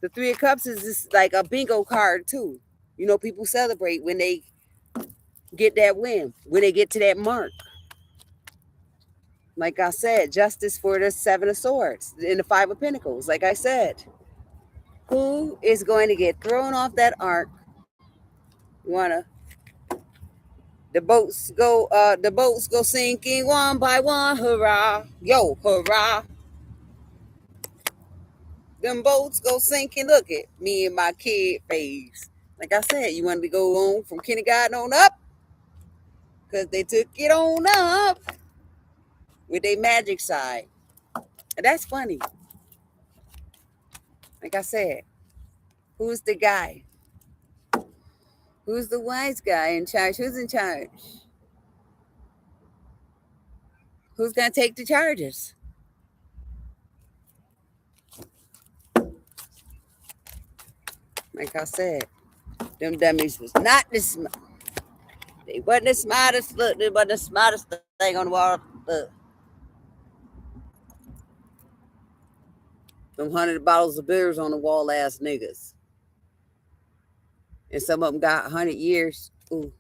[SPEAKER 1] the Three of Cups is just like a bingo card too. You know, people celebrate when they get that win, when they get to that mark. Like I said, justice for the Seven of Swords and the Five of Pentacles. Like I said, who is going to get thrown off that ark? You wanna the boats go sinking one by one, hurrah. Yo, hurrah. Them boats go sinking. Look at me and my kid face. Like I said, you want to go on from kindergarten on up? Because they took it on up with their magic side. And that's funny. Like I said, who's the guy? Who's the wise guy in charge? Who's in charge? Who's going to take the charges? Like I said, them dummies was not this. They wasn't the smartest. Look, they wasn't the smartest thing on the wall. Look. Them 100 bottles of beers on the wall ass niggas. And some of them got 100 years. Ooh.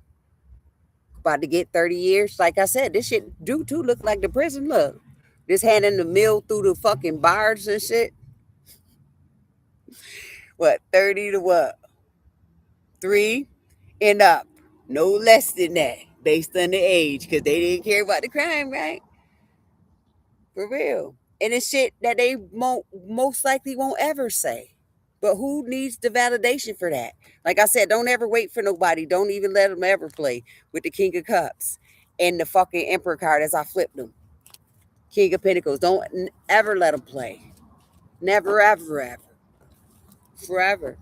[SPEAKER 1] About to get 30 years. Like I said, this shit do too look like the prison. Look. This handing the mill through the fucking bars and shit. What, 30 to what? 3 and up. No less than that. Based on the age. Because they didn't care about the crime, right? For real. And it's shit that they most likely won't ever say. But who needs the validation for that? Like I said, don't ever wait for nobody. Don't even let them ever play with the King of Cups and the fucking Emperor card as I flipped them. King of Pentacles. Don't ever let them play. Never, ever, ever. Forever.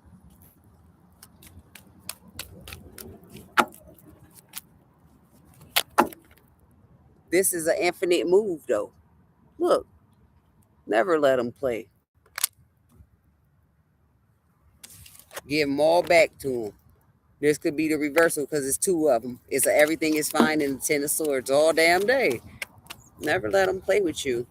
[SPEAKER 1] This is an infinite move, though. Look. Never let them play. Give them all back to them. This could be the reversal because it's 2 of them. It's a everything is fine in the 10 of Swords all damn day. Never let them play with you.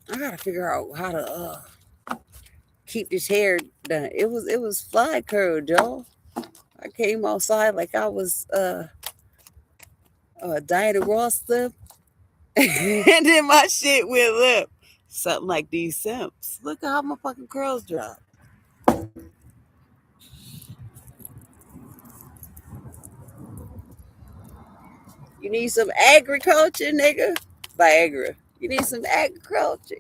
[SPEAKER 1] I gotta figure out how to keep this hair done. It was fly curled, y'all. I came outside like I was Diana Ross stuff. And then my shit went up. Something like these simps. Look at how my fucking curls drop. You need some agriculture, nigga. Viagra. You need some agriculture.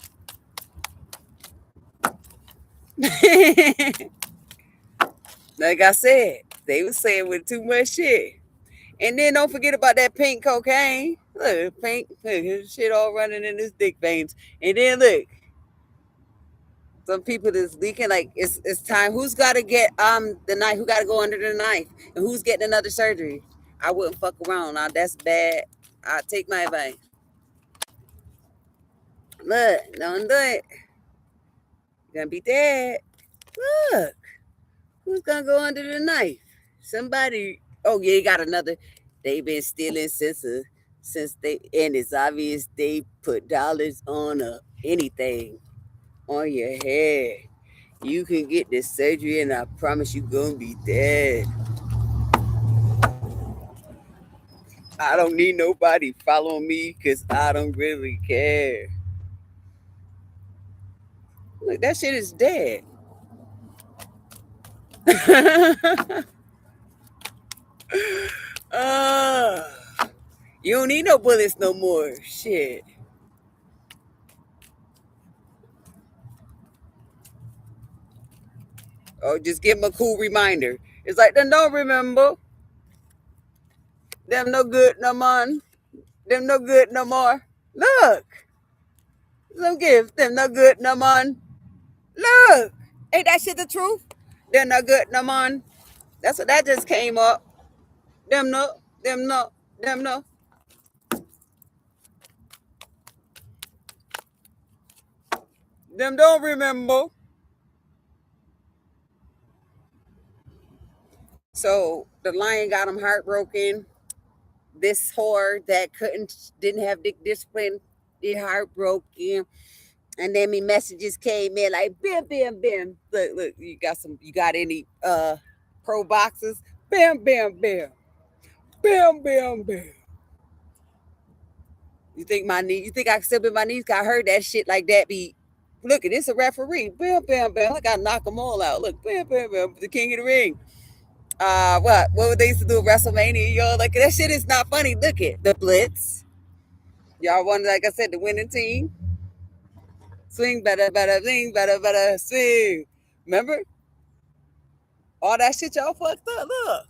[SPEAKER 1] Like I said, they was saying with too much shit. And then don't forget about that pink cocaine. Look, pink, look, his shit all running in his dick veins. And then look, some people that's leaking like it's time. Who's gotta get the knife? Who gotta go under the knife? And who's getting another surgery? I wouldn't fuck around. Now that's bad. I take my advice. Look, don't do it. You're gonna be dead. Look, who's gonna go under the knife? Somebody. Oh yeah, you got another. They've been stealing since they, and it's obvious they put dollars on anything on your head. You can get this surgery, and I promise you gonna be dead. I don't need nobody following me because I don't really care. Look, that shit is dead. uh, you don't need no bullets no more. Shit. Oh, just give them a cool reminder. It's like, then don't remember. Them no good no more. Them no good no more. Look. Don't give them no good no more. Look. Ain't that shit the truth? They're no good no more. That's what that just came up. Them no. Them no. Them no. Them don't remember. So the lion got him heartbroken. This whore that didn't have dick discipline, it heartbroken. And then me messages came in like bam, bam, bam. Look, you got any pro boxes? Bam, bam, bam. Bam, bam, bam. You think I can still be my knees? I heard that shit like that be look, it's a referee. Bam, bam, bam. I gotta knock them all out. Look, bam, bam, bam. The king of the ring. What would they used to do at WrestleMania? Yo, like that shit is not funny. Look at the Blitz. Y'all won, like I said, the winning team. Swing better, better, swing better, better, swing. Remember? All that shit y'all fucked up. Look.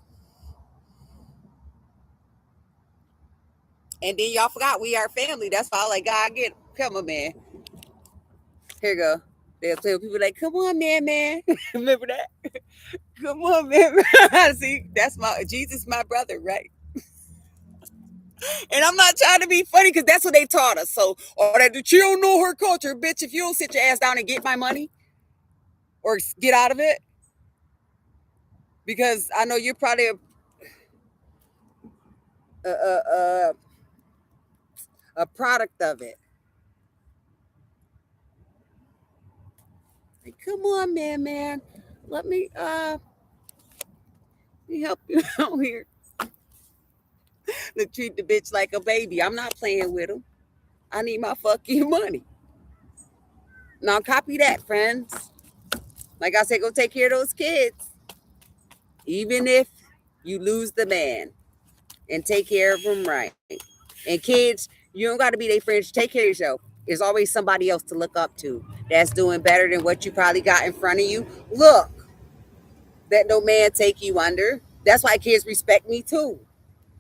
[SPEAKER 1] And then y'all forgot we are family. That's all like God get. Come on, man. Here you go. They'll tell people like, come on, man, man. Remember that? Come on, man. See, that's my Jesus, my brother, right? And I'm not trying to be funny because that's what they taught us. So, or that you don't know her culture, bitch. If you don't sit your ass down and get my money or get out of it, because I know you're probably a, a, a, a product of it. Like, come on, man, man. Let me help you out here. To treat the bitch like a baby. I'm not playing with him. I need my fucking money. Now copy that, friends. Like I said, go take care of those kids. Even if you lose the man and take care of them right. And kids, you don't got to be their friends. Take care of yourself. There's always somebody else to look up to that's doing better than what you probably got in front of you. Look, that no man take you under. That's why kids respect me too.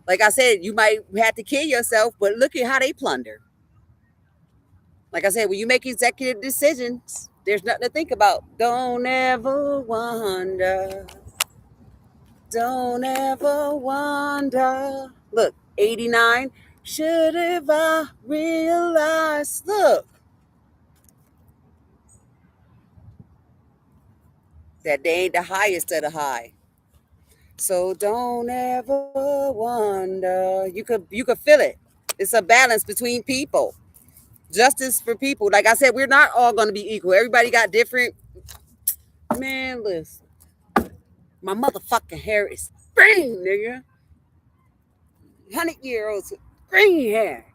[SPEAKER 1] Like I said, you might have to kill yourself, but look at how they plunder. Like I said, when you make executive decisions, there's nothing to think about. Don't ever wonder. Don't ever wonder. Look, 89. Should have I realized? Look, that they ain't the highest of the high. So don't ever wonder. You could feel it. It's a balance between people. Justice for people. Like I said, we're not all gonna be equal. Everybody got different. Man, listen. My motherfucking hair is green, nigga. 100-year-olds with green hair.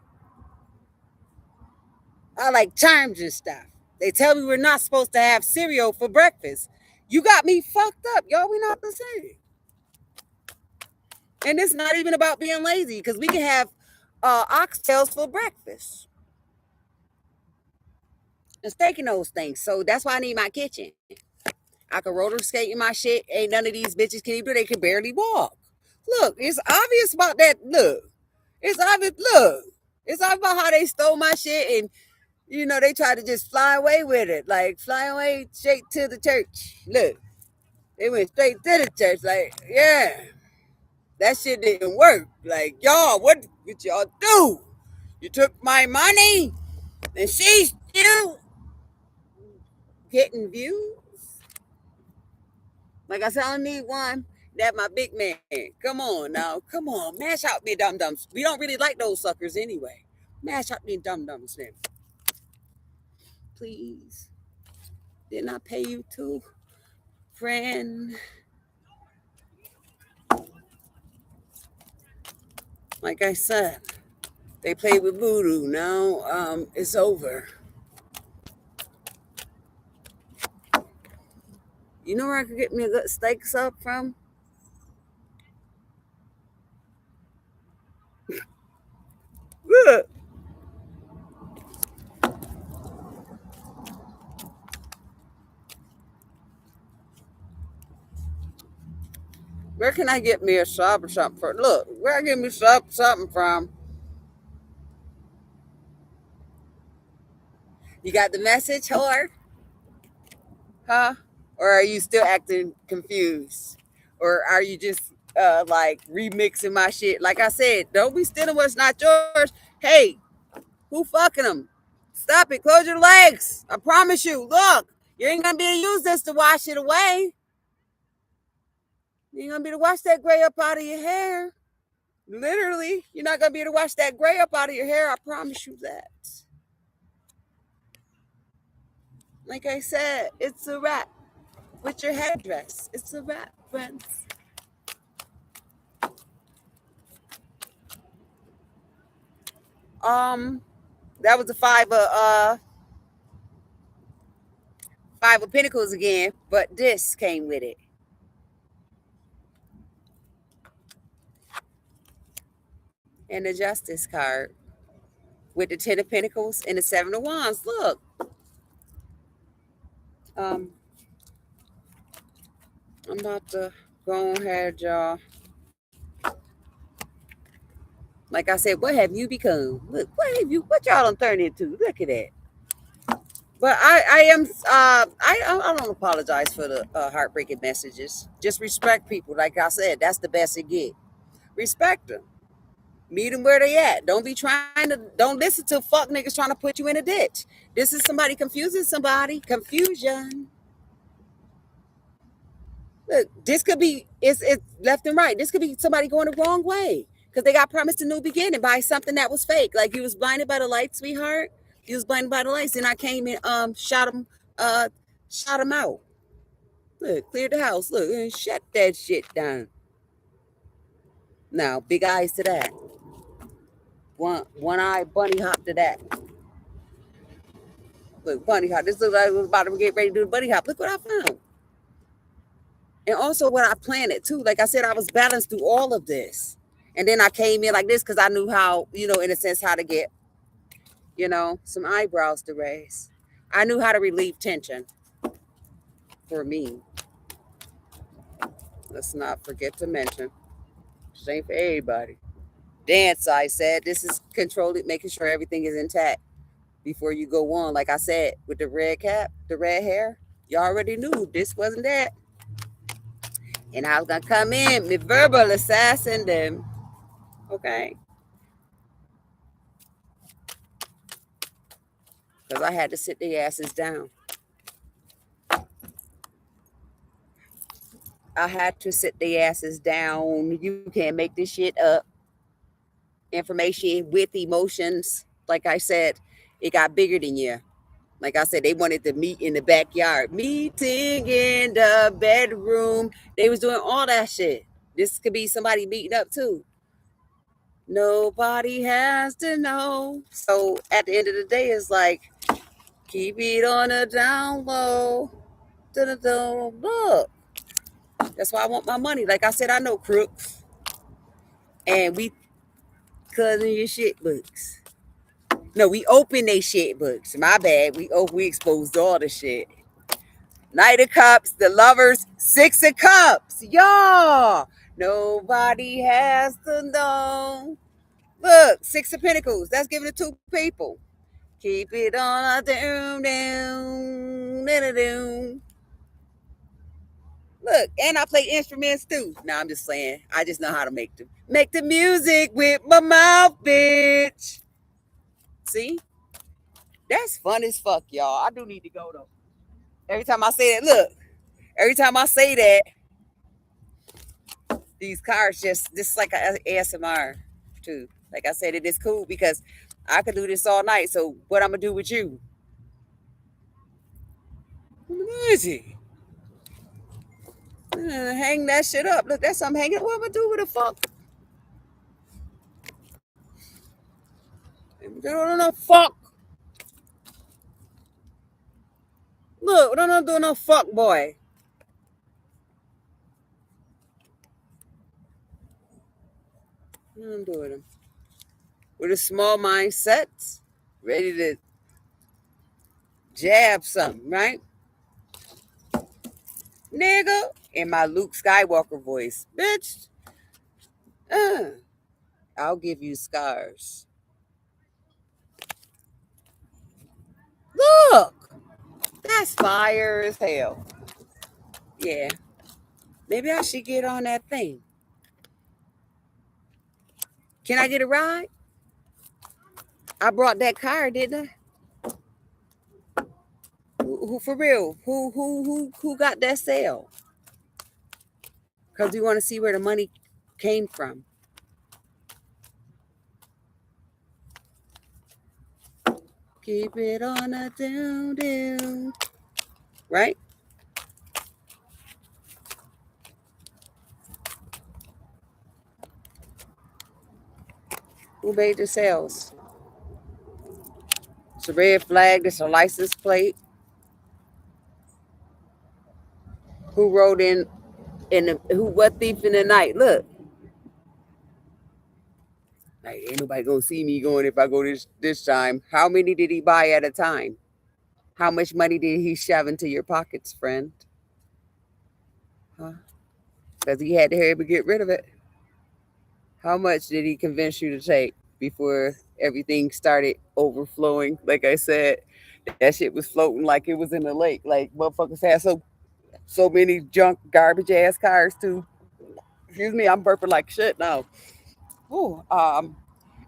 [SPEAKER 1] I like charms and stuff. They tell me we're not supposed to have cereal for breakfast. You got me fucked up, y'all. We not the same. And it's not even about being lazy because we can have oxtails for breakfast. And steak and those things. So that's why I need my kitchen. I can roller skate in my shit. Ain't none of these bitches can even, they can barely walk. Look, it's obvious about that. Look, it's obvious. Look, it's obvious about how they stole my shit and they tried to just fly away with it. Like fly away straight to the church. Look, they went straight to the church. Like, yeah, that shit didn't work. Like, y'all, what y'all do? You took my money and she's still getting views. Like I said, I need one. That my big man. Come on now. Come on. Mash out me dum dums. We don't really like those suckers anyway. Mash out me dum dums then. Please. Didn't I pay you too, friend? Like I said, they played with voodoo. Now it's over. You know where I could get me a good steak sub from? Look. Where can I get me a sub or something from? Look, where I get me something from? You got the message, whore? Huh? Or are you still acting confused? Or are you just like remixing my shit? Like I said, don't be stealing what's not yours. Hey, who fucking them? Stop it. Close your legs. I promise you. Look, you ain't gonna be able to use this to wash it away. You ain't gonna be able to wash that gray up out of your hair. Literally, you're not gonna be able to wash that gray up out of your hair. I promise you that. Like I said, it's a wrap with your headdress. It's a wrap, friends. That was the five of Pentacles again, but this came with it. And the Justice card with the Ten of Pentacles and the Seven of Wands. Look. I'm about to go ahead, y'all. Like I said, what have you become? Look, what y'all done turned into? Look at that. But I don't apologize for the heartbreaking messages. Just respect people. Like I said, that's the best it get. Respect them. Meet them where they at. Don't listen to fuck niggas trying to put you in a ditch. This is somebody confusing somebody. Confusion. Look, this could be it's left and right. This could be somebody going the wrong way because they got promised a new beginning by something that was fake. Like you was blinded by the light, sweetheart. You was blinded by the lights, and I came and shot him out. Look, cleared the house. Look, and shut that shit down. Now, big eyes to that. One eye bunny hop to that. Look, bunny hop. This looks like I was about to get ready to do the bunny hop. Look what I found. And also what I planted too. Like I said, I was balanced through all of this. And then I came in like this because I knew how, in a sense, how to get, some eyebrows to raise. I knew how to relieve tension for me. Let's not forget to mention. This ain't for everybody. Dance, I said. This is controlling, making sure everything is intact before you go on. Like I said, with the red cap, the red hair, you already knew this wasn't that. And I was going to come in, me verbal assassin them. Okay. Because I had to sit their asses down. I had to sit their asses down. You can't make this shit up. Information with emotions. Like I said, it got bigger than you. Like I said, they wanted to meet in the backyard. Meeting in the bedroom. They was doing all that shit. This could be somebody meeting up too. Nobody has to know. So at the end of the day, it's like, keep it on a down low. Look. That's why I want my money. Like I said, I know crooks. And we cousin your shit books. No, we open they shit books. My bad. We exposed all the shit. Knight of Cups, the Lovers, Six of Cups. Y'all. Nobody has to know. Look, Six of Pentacles. That's given to two people. Keep it on a down. Look, and I play instruments too. No, I'm just saying. I just know how to make the music with my mouth, bitch. See? That's fun as fuck, y'all. I do need to go though. Every time I say that, look. Every time I say that, these cards just like a ASMR too. Like I said, it is cool because I could do this all night. So what I'm gonna do with you? Easy. Hang that shit up. Look, that's something hanging. What am I gonna do with the fuck? Don't know fuck. Look, don't do no fuck, boy. I'm doing them with a small mindset, ready to jab something, right? Nigga, in my Luke Skywalker voice, bitch. I'll give you scars. Look, that's fire as hell. Yeah, maybe I should get on that thing. Can I get a ride? I brought that car, didn't I? Who for real? Who got that sale? Because we want to see where the money came from. Keep it on a down. right? Who made the sales? It's a red flag. It's a license plate. Who wrote in the, who what thief in the night? Look, like ain't nobody gonna see me going if I go this time. How many did he buy at a time? How much money did he shove into your pockets, friend? Huh? Because he had to hurry up and get rid of it. How much did he convince you to take before everything started overflowing? Like I said, that shit was floating like it was in the lake. Like motherfuckers had so many junk garbage ass cars too. Excuse me, I'm burping like shit now. Ooh,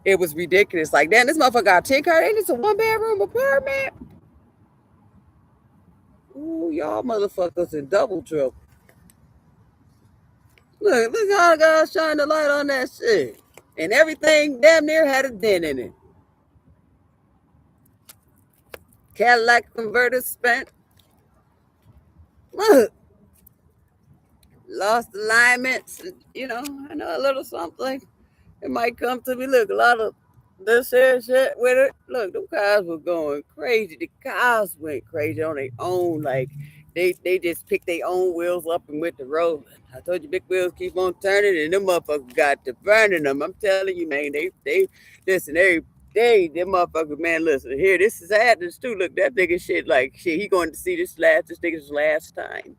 [SPEAKER 1] it was ridiculous. Like, damn, this motherfucker got 10 cars. Ain't this a one bedroom apartment? Ooh, y'all motherfuckers in double trouble. Look how the guys shine the light on that shit. And everything damn near had a dent in it. Cadillac converter spent. Look, lost alignments. You know, I know a little something. It might come to me. Look, a lot of this here shit with it. Look, them cars were going crazy. The cars went crazy on their own. Like they just picked their own wheels up and went the road. I told you big wheels keep on turning and them motherfuckers got to burning them. I'm telling you, man, they listen, them motherfuckers, man, listen, here, this is happening too. Look, that nigga shit, like shit, he going to see this nigga's last time.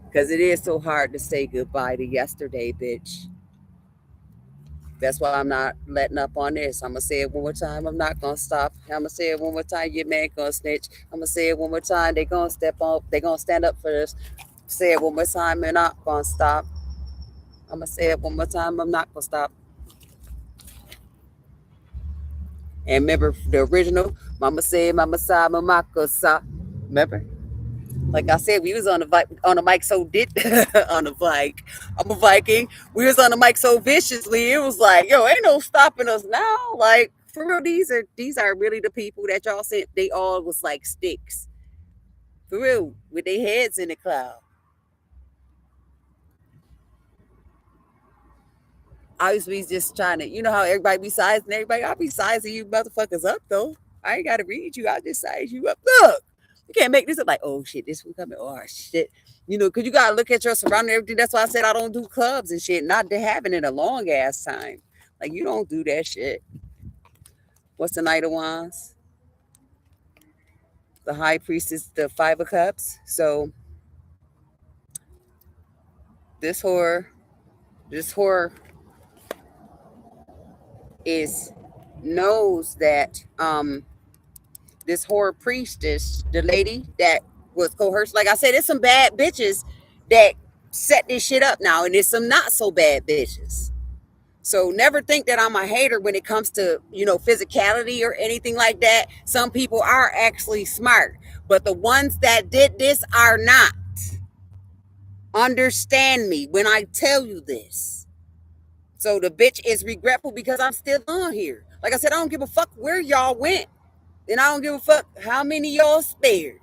[SPEAKER 1] Because it is so hard to say goodbye to yesterday, bitch. That's why I'm not letting up on this. I'm gonna say it one more time. I'm not gonna stop. I'm gonna say it one more time. Your man gonna snitch. I'm gonna say it one more time. They gonna step up. They gonna stand up for this. Say it one more time. I'm not gonna stop. I'm gonna say it one more time. I'm not gonna stop. And remember the original. Mama said, Mama sa, Mama sa. Remember? Like I said, we was on the mic so on the bike. I'm a Viking. We was on the mic so viciously. It was like, yo, ain't no stopping us now. Like for real, these are really the people that y'all said they all was like sticks. For real, with their heads in the cloud. I used to be just trying to, you know how everybody be sizing everybody. I be sizing you motherfuckers up though. I ain't gotta read you. I just size you up. Look, you can't make this up like, oh shit, this one coming. Oh shit. You know, cause you gotta look at your surrounding everything. That's why I said I don't do clubs and shit. Not to having it a long ass time. Like you don't do that shit. What's the Knight of Wands? The High Priestess, the Five of Cups. So this horror, this horror is knows that this horror priestess, the lady that was coerced. Like I said, there's some bad bitches that set this shit up now, and there's some not so bad bitches. So never think that I'm a hater when it comes to, you know, physicality or anything like that. Some people are actually smart, but the ones that did this are not. Understand me when I tell you this. So the bitch is regretful because I'm still on here. Like I said, I don't give a fuck where y'all went. And I don't give a fuck how many y'all spared.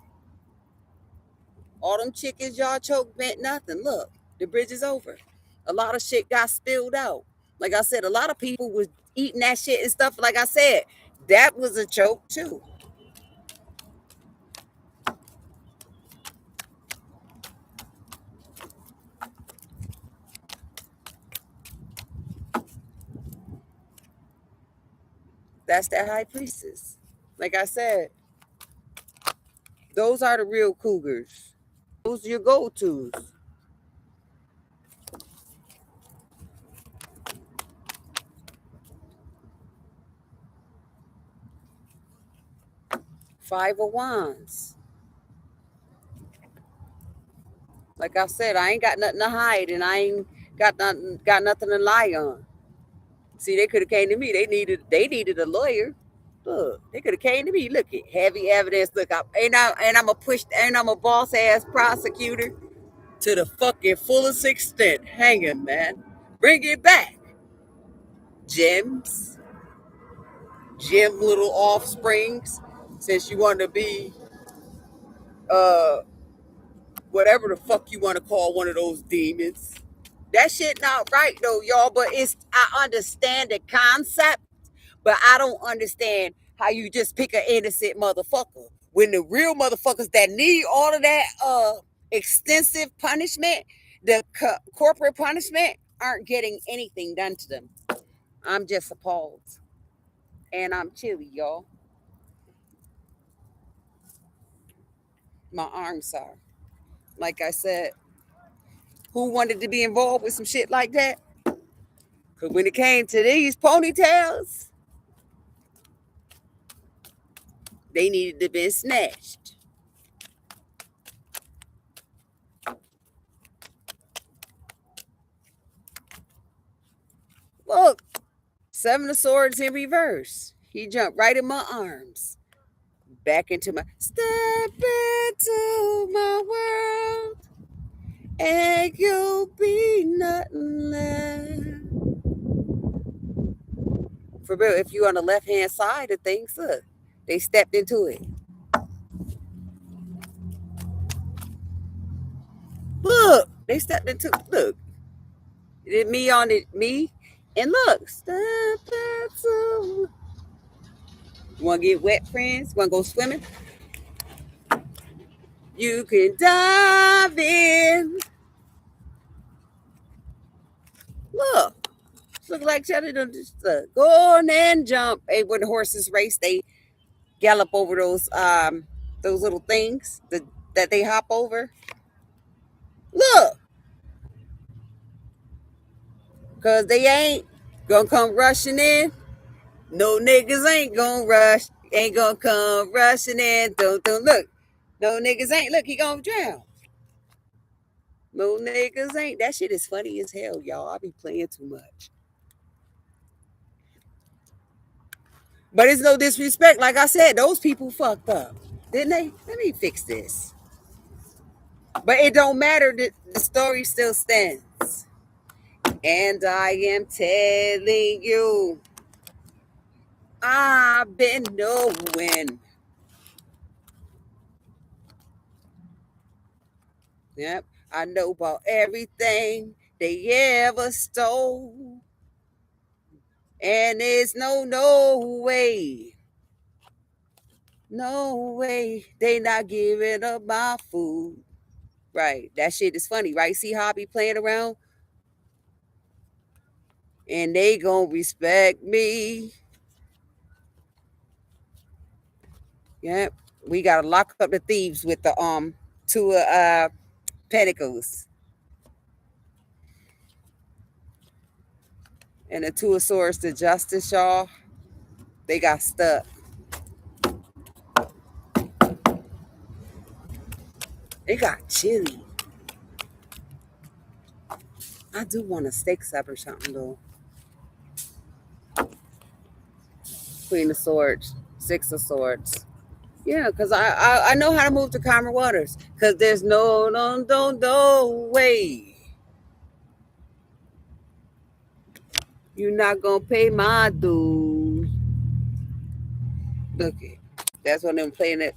[SPEAKER 1] All them chickens y'all choked meant nothing. Look, the bridge is over. A lot of shit got spilled out. Like I said, a lot of people was eating that shit and stuff. Like I said, that was a choke too. That's that high priestess. Like I said, those are the real cougars. Those are your go-tos. Five of Wands. Like I said, I ain't got nothing to hide, and I ain't got nothing to lie on. See, they could have came to me. They needed a lawyer. Look, they could have came to me. Look at heavy evidence. Look, I'm a boss ass prosecutor to the fucking fullest extent. Hanging, man. Bring it back. Gems, gem little offsprings. since you want to be uh whatever the fuck you want to call one of those demons. That shit not right though, y'all. But I understand the concept, but I don't understand how you just pick an innocent motherfucker when the real motherfuckers that need all of that extensive punishment, the corporate punishment, aren't getting anything done to them. I'm just appalled, and I'm chilly, y'all. My arms are. Like I said, who wanted to be involved with some shit like that? Because when it came to these ponytails, they needed to be snatched. Look, Seven of Swords in reverse. He jumped right in my arms. Back into my step into my world, and you'll be nothing left. For real, if you're on the left hand side of things, look, they stepped into it. Look, they stepped into look. It me on it, me, and look, step into. You want to get wet, friends? Want to go swimming? You can dive in. Look, like Shelly done just go on and jump. Hey, when the horses race, they gallop over those little things that they hop over. Look, cause they ain't gonna come rushing in. No niggas ain't gonna rush. Ain't gonna come rushing in. Don't look. No niggas ain't. Look, he gonna drown. No niggas ain't. That shit is funny as hell, y'all. I be playing too much. But it's no disrespect. Like I said, those people fucked up, didn't they? Let me fix this. But it don't matter. The story still stands. And I am telling you, I've been knowing. Yep, I know about everything they ever stole. And there's no way. No way they not giving up my food. Right. That shit is funny, right? See how I be playing around? And they gonna respect me. Yep. We gotta lock up the thieves with the two pentacles. And the two of swords to justice, y'all. They got stuck. It got chilly. I do want a steak sub or something though. Queen of Swords, Six of Swords. Yeah, because I know how to move to calmer waters. Because there's no way. You're not going to pay my dues. Look it. That's when I'm playing it.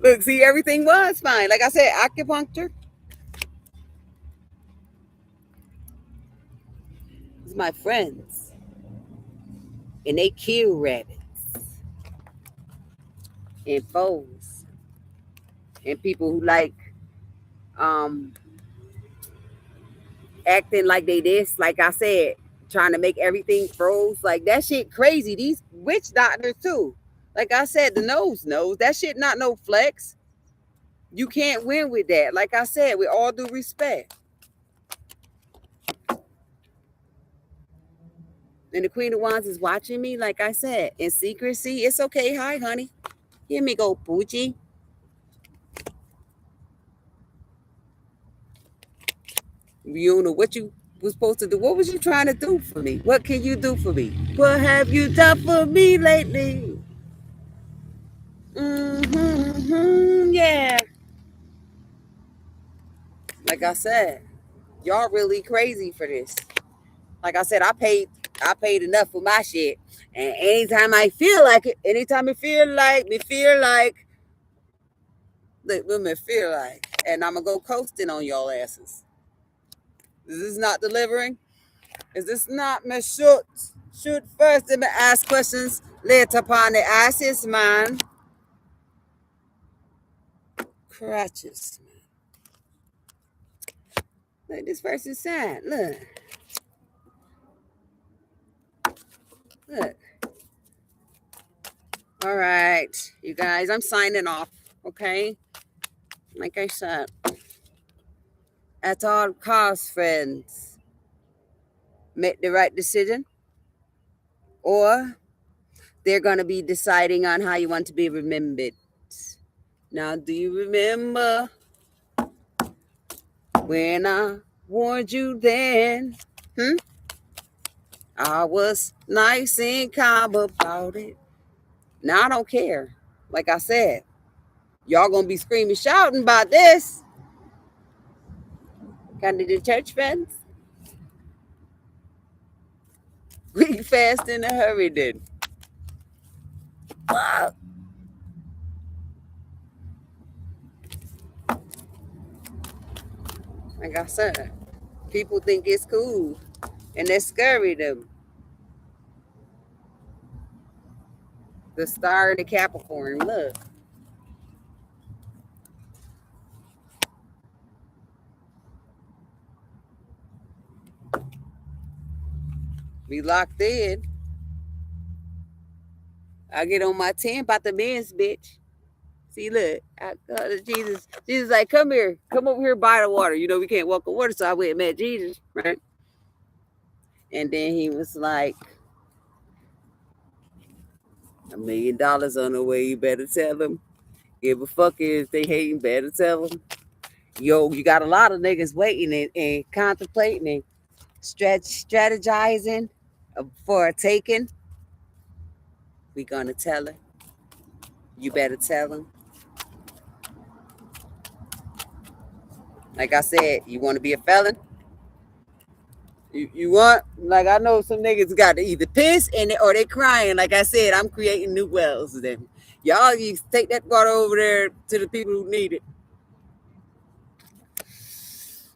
[SPEAKER 1] Look, see, everything was fine. Like I said, acupuncture. It's my friends. And they kill rabbits. And foes. And people who like acting like they this, like I said, trying to make everything froze. Like that shit crazy. These witch doctors too. Like I said, the nose knows. That shit not no flex. You can't win with that. Like I said, with all due respect. And the Queen of Wands is watching me, like I said, in secrecy. It's okay. Hi, honey. Here me go, Poochie. You don't know what you was supposed to do. What was you trying to do for me? What can you do for me? What have you done for me lately? Yeah. Like I said, y'all really crazy for this. Like I said, I paid I paid enough for my shit. And anytime I feel like it, anytime I feel like, look, what me feel like, and I'm gonna go coasting on y'all asses. Is this not delivering? Is this not me shoot? Shoot first, then me ask questions later upon the asses, man. Crutches. Look, this person sad. Look. Look. All right, you guys, I'm signing off. Okay. Like I said, at all costs, friends, make the right decision, or they're going to be deciding on how you want to be remembered. Now, do you remember when I warned you then? I was nice and calm about it. Now I don't care. Like I said, y'all gonna be screaming, shouting about this. Kind of the church friends. We fast in a hurry then. Wow. Like I said, people think it's cool and they scurry them. The star of the Capricorn, look. We locked in. I get on my 10 about the men's bitch. See, look, I go to Jesus. Jesus like, come here. Come over here by the water. You know, we can't walk on water. So I went and met Jesus, right? And then he was like, $1 million on the way. You better tell them. Give a fuck if they hating, better tell them. Yo, you got a lot of niggas waiting and contemplating and strategizing for a taking. We gonna tell her. You better tell them. Like I said, you want to be a felon? You want, like, I know some niggas got to either piss or they crying. Like I said, I'm creating new wells for them. Y'all, you take that water over there to the people who need it.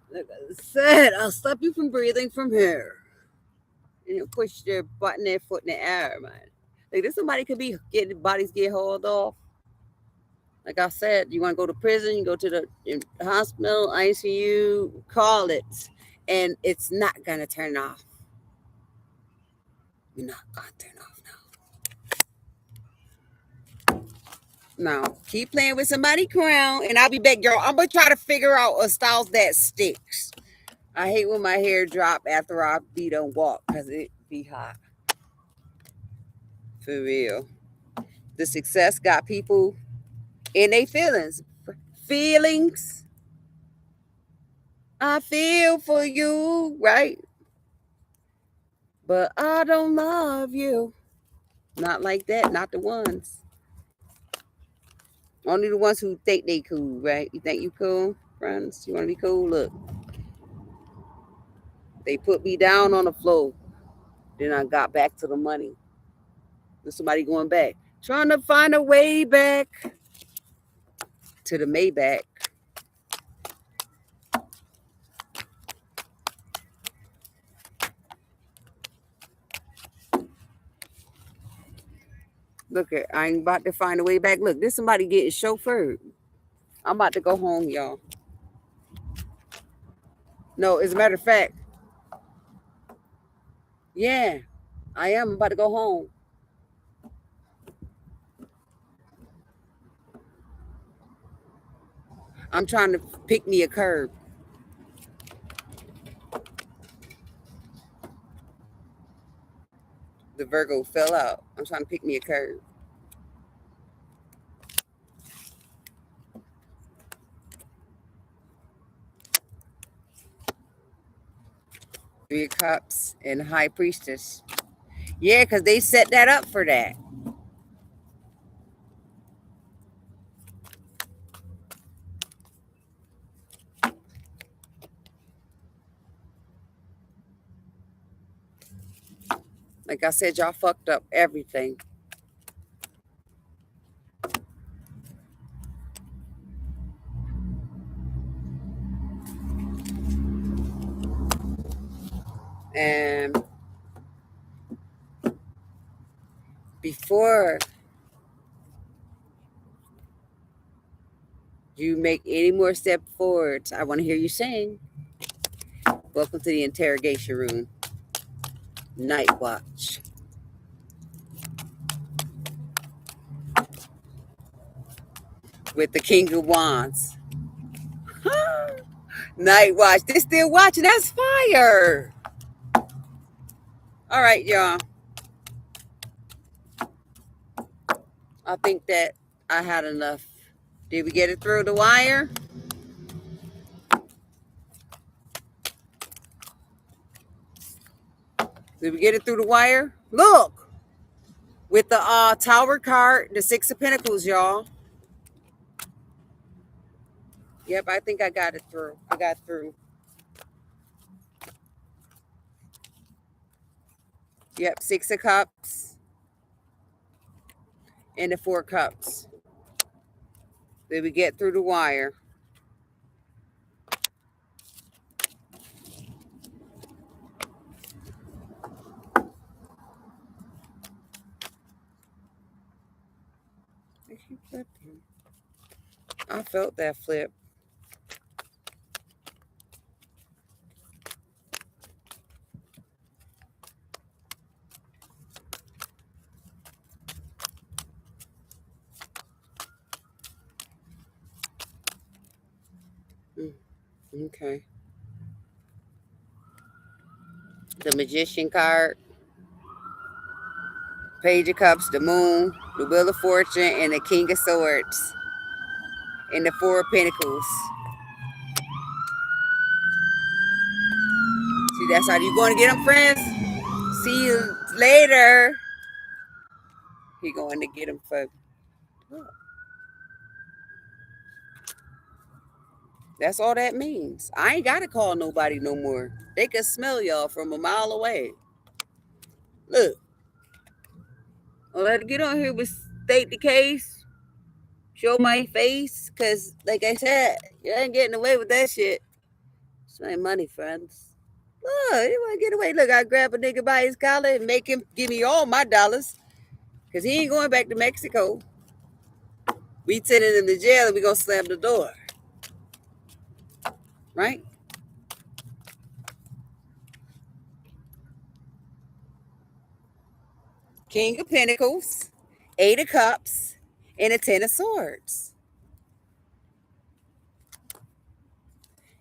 [SPEAKER 1] Like I said, I'll stop you from breathing from here. And you push their butt and their foot in the air, man. Like this, somebody could be getting bodies get hauled off. Like I said, you want to go to prison, you go to the hospital, ICU, call it, and it's not gonna turn off. You're not gonna turn off now. Now, keep playing with somebody's crown, and I'll be back, girl. I'm gonna try to figure out a style that sticks. I hate when my hair drop after I be done walk because it be hot. For real. The success got people in their feelings. Feelings. I feel for you, right? But I don't love you. Not like that. Not the ones. Only the ones who think they cool, right? You think you cool, friends? You want to be cool? Look. They put me down on the floor. Then I got back to the money. There's somebody going back. Trying to find a way back to the Maybach. Look at, I ain't about to find a way back. Look, this somebody getting chauffeured. I'm about to go home, y'all. No, as a matter of fact, yeah, I am about to go home. I'm trying to pick me a curb. The Virgo fell out. I'm trying to pick me a curb. 3 of Cups and High Priestess. Yeah, because they set that up for that. Like I said, y'all fucked up everything. And before you make any more step forwards, I want to hear you sing. Welcome to the interrogation room. Night watch. With the King of Wands. Night watch. They're still watching. That's fire. All right, y'all. I think that I had enough. Did we get it through the wire? Did we get it through the wire? Look! With the Tower card, the Six of Pentacles, y'all. Yep, I think I got it through. I got through. Yep, Six of Cups. And the Four Cups. Did we get through the wire? I felt that flip. Okay. The Magician card. Page of Cups, the Moon, the Wheel of Fortune, and the King of Swords. And the Four of Pentacles. See, that's how you going to get them, friends? See you later. He going to get them for... That's all that means. I ain't got to call nobody no more. They can smell y'all from a mile away. Look. Well, let's get on here with state the case. Show my face. Because, like I said, you ain't getting away with that shit. It's my money, friends. Look, you want to get away. Look, I grab a nigga by his collar and make him give me all my dollars. Because he ain't going back to Mexico. We sending him to jail and we going to slam the door. Right? King of Pentacles, Eight of Cups, and a Ten of Swords.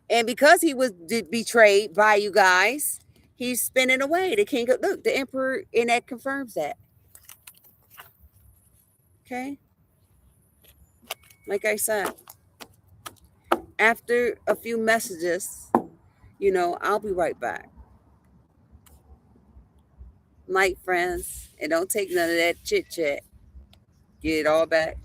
[SPEAKER 1] And because he was betrayed by you guys, he's spinning away. The King of... Look, the Emperor, and that confirms that. Okay? Like I said, after a few messages, I'll be right back. Night, friends. And don't take none of that chit-chat. Get it all back.